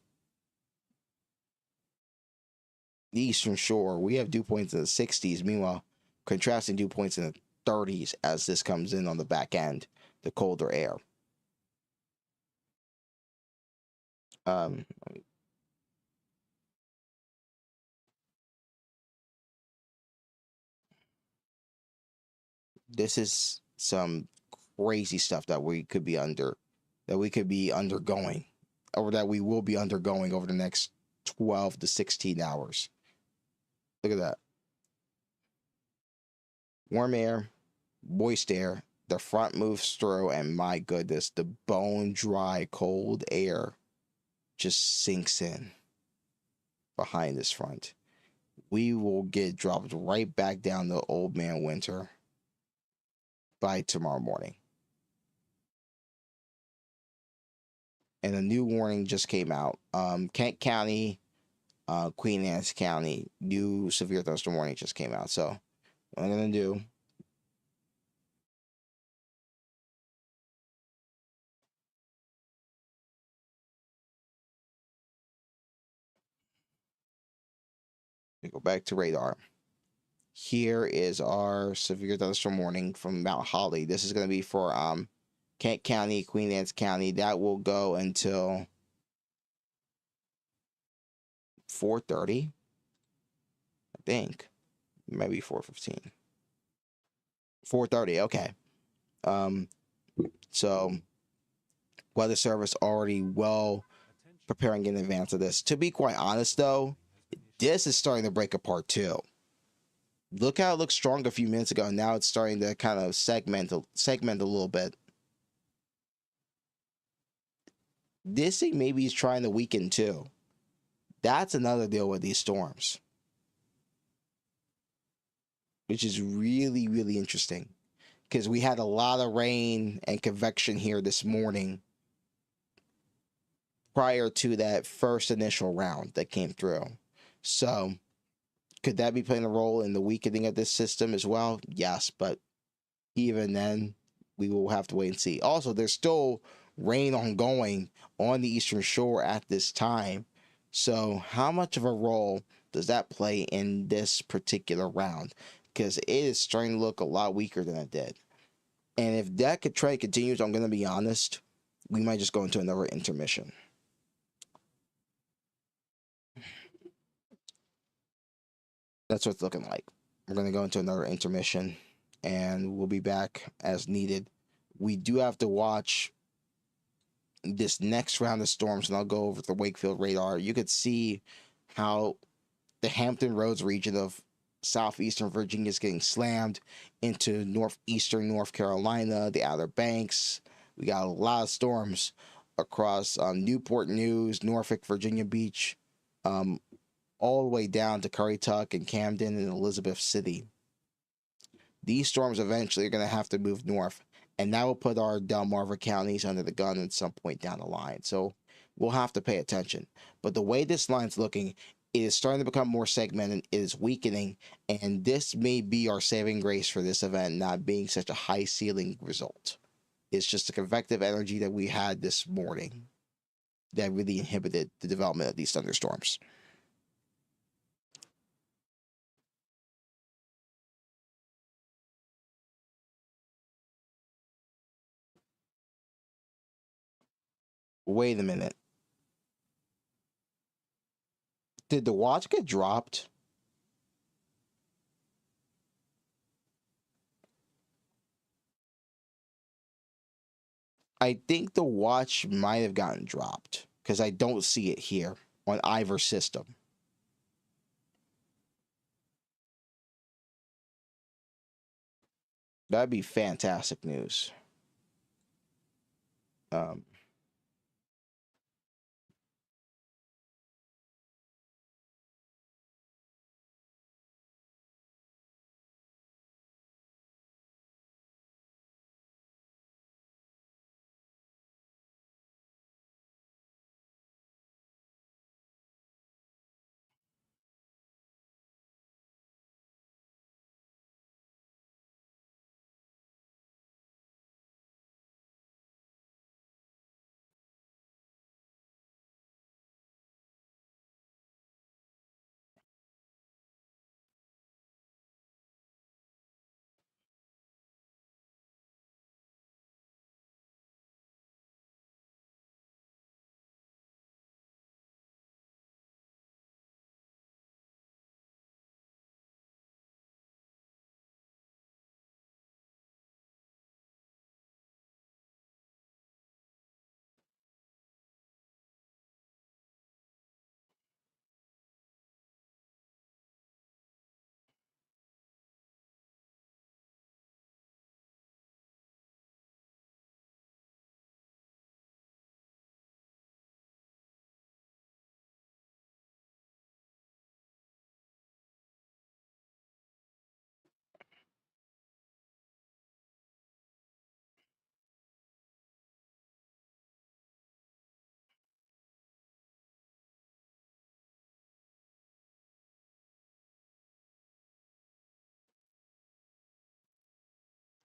Speaker 1: eastern shore. We have dew points in the 60s. Meanwhile, contrasting dew points in the 30s as this comes in on the back end, the colder air. This is some crazy stuff that we could be undergoing, or that we will be undergoing over the next 12 to 16 hours. Look at that. Warm air, moist air, the front moves through, and my goodness, the bone dry cold air just sinks in behind this front. We will get dropped right back down to old man winter by tomorrow morning. And a new warning just came out. Kent County, Queen Anne's County, new severe thunderstorm warning just came out. So what I'm gonna do, we go back to radar. Here is our severe thunderstorm warning from Mount Holly. This is gonna be for Kent County, Queen Anne's County. That will go until 4:30, I think. Maybe 4:15. 4:30. Okay. So Weather Service already well preparing in advance of this. To be quite honest, though, this is starting to break apart too. Look how it looked strong a few minutes ago. Now it's starting to kind of segment a little bit. This thing maybe is trying to weaken too. That's another deal with these storms, which is really, really interesting, because we had a lot of rain and convection here this morning prior to that first initial round that came through. So could that be playing a role in the weakening of this system as well? Yes, but even then, we will have to wait and see. Also, there's still rain ongoing on the eastern shore at this time. So how much of a role does that play in this particular round? Because it is starting to look a lot weaker than it did. And if that trend continues, I'm going to be honest, we might just go into another intermission. That's what it's looking like. We're going to go into another intermission. and we'll be back as needed. We do have to watch this next round of storms, and I'll go over the Wakefield radar. You could see how the Hampton Roads region of southeastern Virginia is getting slammed into northeastern North Carolina, the Outer Banks. We got a lot of storms across Newport News, Norfolk, Virginia Beach, all the way down to Currituck and Camden and Elizabeth City. These storms eventually are going to have to move north, and that will put our Delmarva counties under the gun at some point down the line. So we'll have to pay attention. But the way this line's looking, it is starting to become more segmented, it is weakening, and this may be our saving grace for this event not being such a high ceiling result. It's just the convective energy that we had this morning that really inhibited the development of these thunderstorms. Wait a minute. Did the watch get dropped? I think the watch might have gotten dropped because I don't see it here on either system. That'd be fantastic news. Um,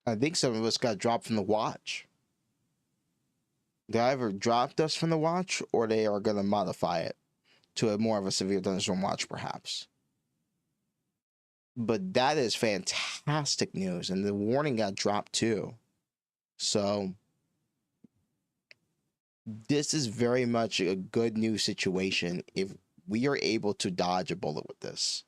Speaker 1: I think some of us got dropped from the watch. They either dropped us from the watch or they are going to modify it to a more of a severe thunderstorm watch, perhaps. But that is fantastic news, and the warning got dropped too. So this is very much a good news situation if we are able to dodge a bullet with this.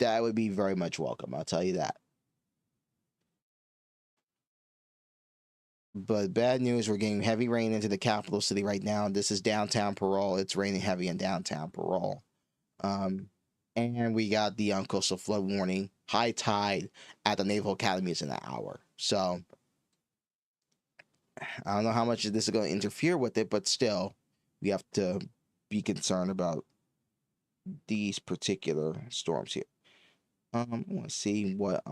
Speaker 1: That would be very much welcome, I'll tell you that. But bad news, we're getting heavy rain into the capital city right now. This is downtown Parole. It's raining heavy in downtown Parole. And we got the coastal flood warning, high tide at the Naval Academy is in an hour. So I don't know how much this is going to interfere with it, but still, we have to be concerned about these particular storms here. I want to see what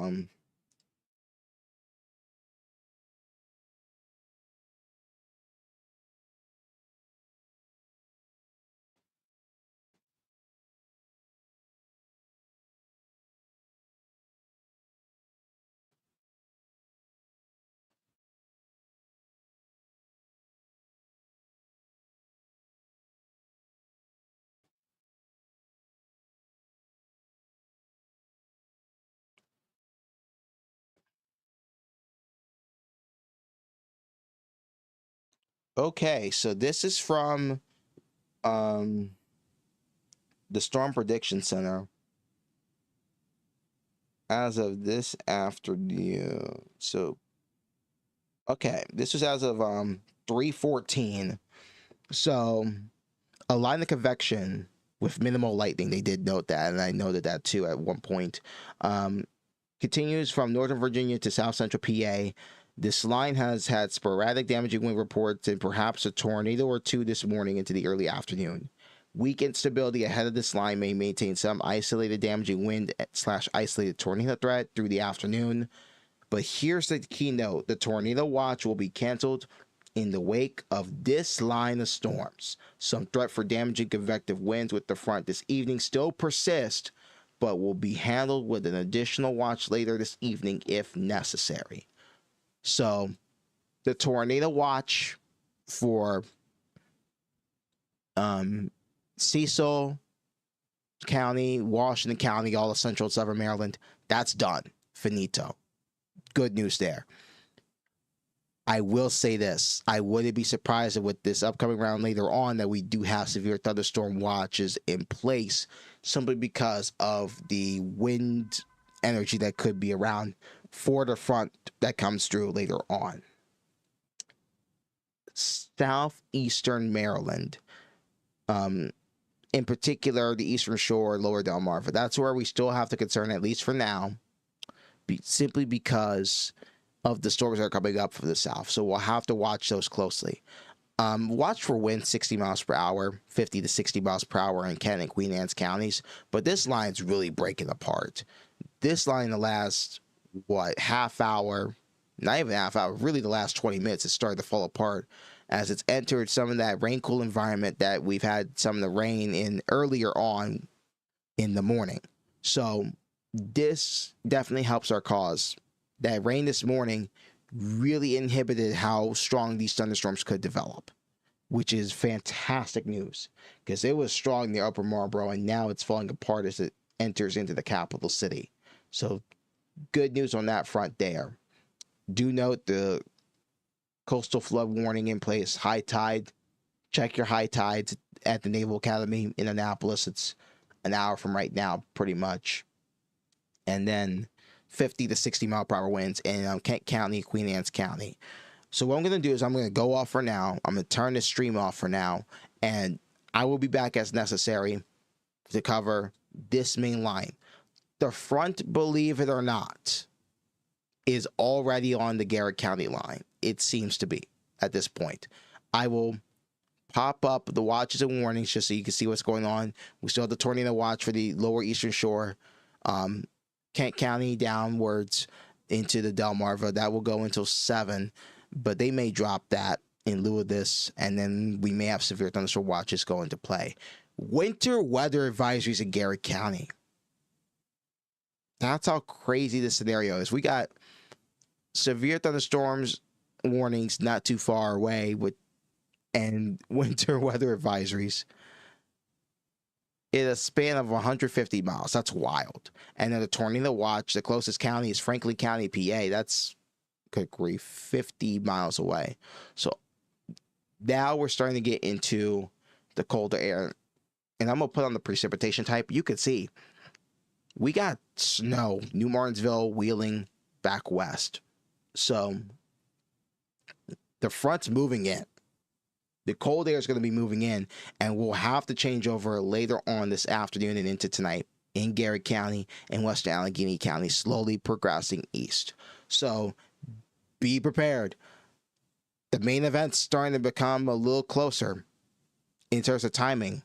Speaker 1: okay, so this is from the Storm Prediction Center. as of this afternoon. So, okay, this was as of 3:14. So, a line of convection with minimal lightning. They did note that, and I noted that too at one point. Um, Continues from Northern Virginia to South Central PA. This line has had sporadic damaging wind reports and perhaps a tornado or two this morning into the early afternoon. Weak instability ahead of this line may maintain some isolated damaging wind / isolated tornado threat through the afternoon. But here's the key note: the tornado watch will be canceled in the wake of this line of storms. Some threat for damaging convective winds with the front this evening still persist, but will be handled with an additional watch later this evening if necessary. So, the tornado watch for Cecil County, Washington County, all of central and southern Maryland, that's done. Finito. Good news there. I will say this: I wouldn't be surprised if with this upcoming round later on that we do have severe thunderstorm watches in place, simply because of the wind energy that could be around for the front that comes through later on. Southeastern Maryland, in particular the Eastern Shore, Lower Delmarva, that's where we still have to concern, at least for now, simply because of the storms that are coming up from the south. So we'll have to watch those closely. Watch for winds 60 miles per hour, 50 to 60 miles per hour in Kent and Queen Anne's counties. But this line's really breaking apart. This line, the last, half hour, not even half hour, really the last 20 minutes, it started to fall apart as it's entered some of that rain-cool environment that we've had some of the rain in earlier on in the morning. So this definitely helps our cause. That rain this morning really inhibited how strong these thunderstorms could develop, which is fantastic news because it was strong near Upper Marlboro and now it's falling apart as it enters into the capital city. So good news on that front there. Do note the coastal flood warning in place, high tide. Check your high tides at the Naval Academy in Annapolis. It's an hour from right now, pretty much. And then 50 to 60 mile per hour winds in Kent County, Queen Anne's County. So what I'm going to do is I'm going to go off for now. I'm going to turn the stream off for now, and I will be back as necessary to cover this main line. The front, believe it or not, is already on the Garrett County line. It seems to be at this point. I will pop up the watches and warnings just so you can see what's going on. We still have the tornado watch for the lower eastern shore. Kent County downwards into the Delmarva. That will go until 7, but they may drop that in lieu of this, and then we may have severe thunderstorm watches go into play. Winter weather advisories in Garrett County. That's how crazy this scenario is. We got severe thunderstorms warnings not too far away and winter weather advisories in a span of 150 miles. That's wild. And then the tornado watch, the closest county is Franklin County, PA. That's, good grief, 50 miles away. So now we're starting to get into the colder air. And I'm going to put on the precipitation type. You can see we got snow, New Martinsville, Wheeling, back west. So the front's moving in. The cold air is going to be moving in, and we'll have to change over later on this afternoon and into tonight in Garrett County and Western Allegheny County, slowly progressing east. So be prepared. The main event's starting to become a little closer in terms of timing,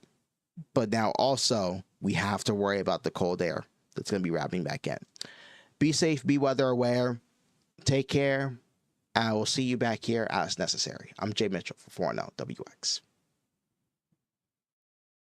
Speaker 1: but now also we have to worry about the cold air that's going to be wrapping back in. Be safe, be weather aware, take care. I will see you back here as necessary. I'm Jay Mitchell for 4NL WX.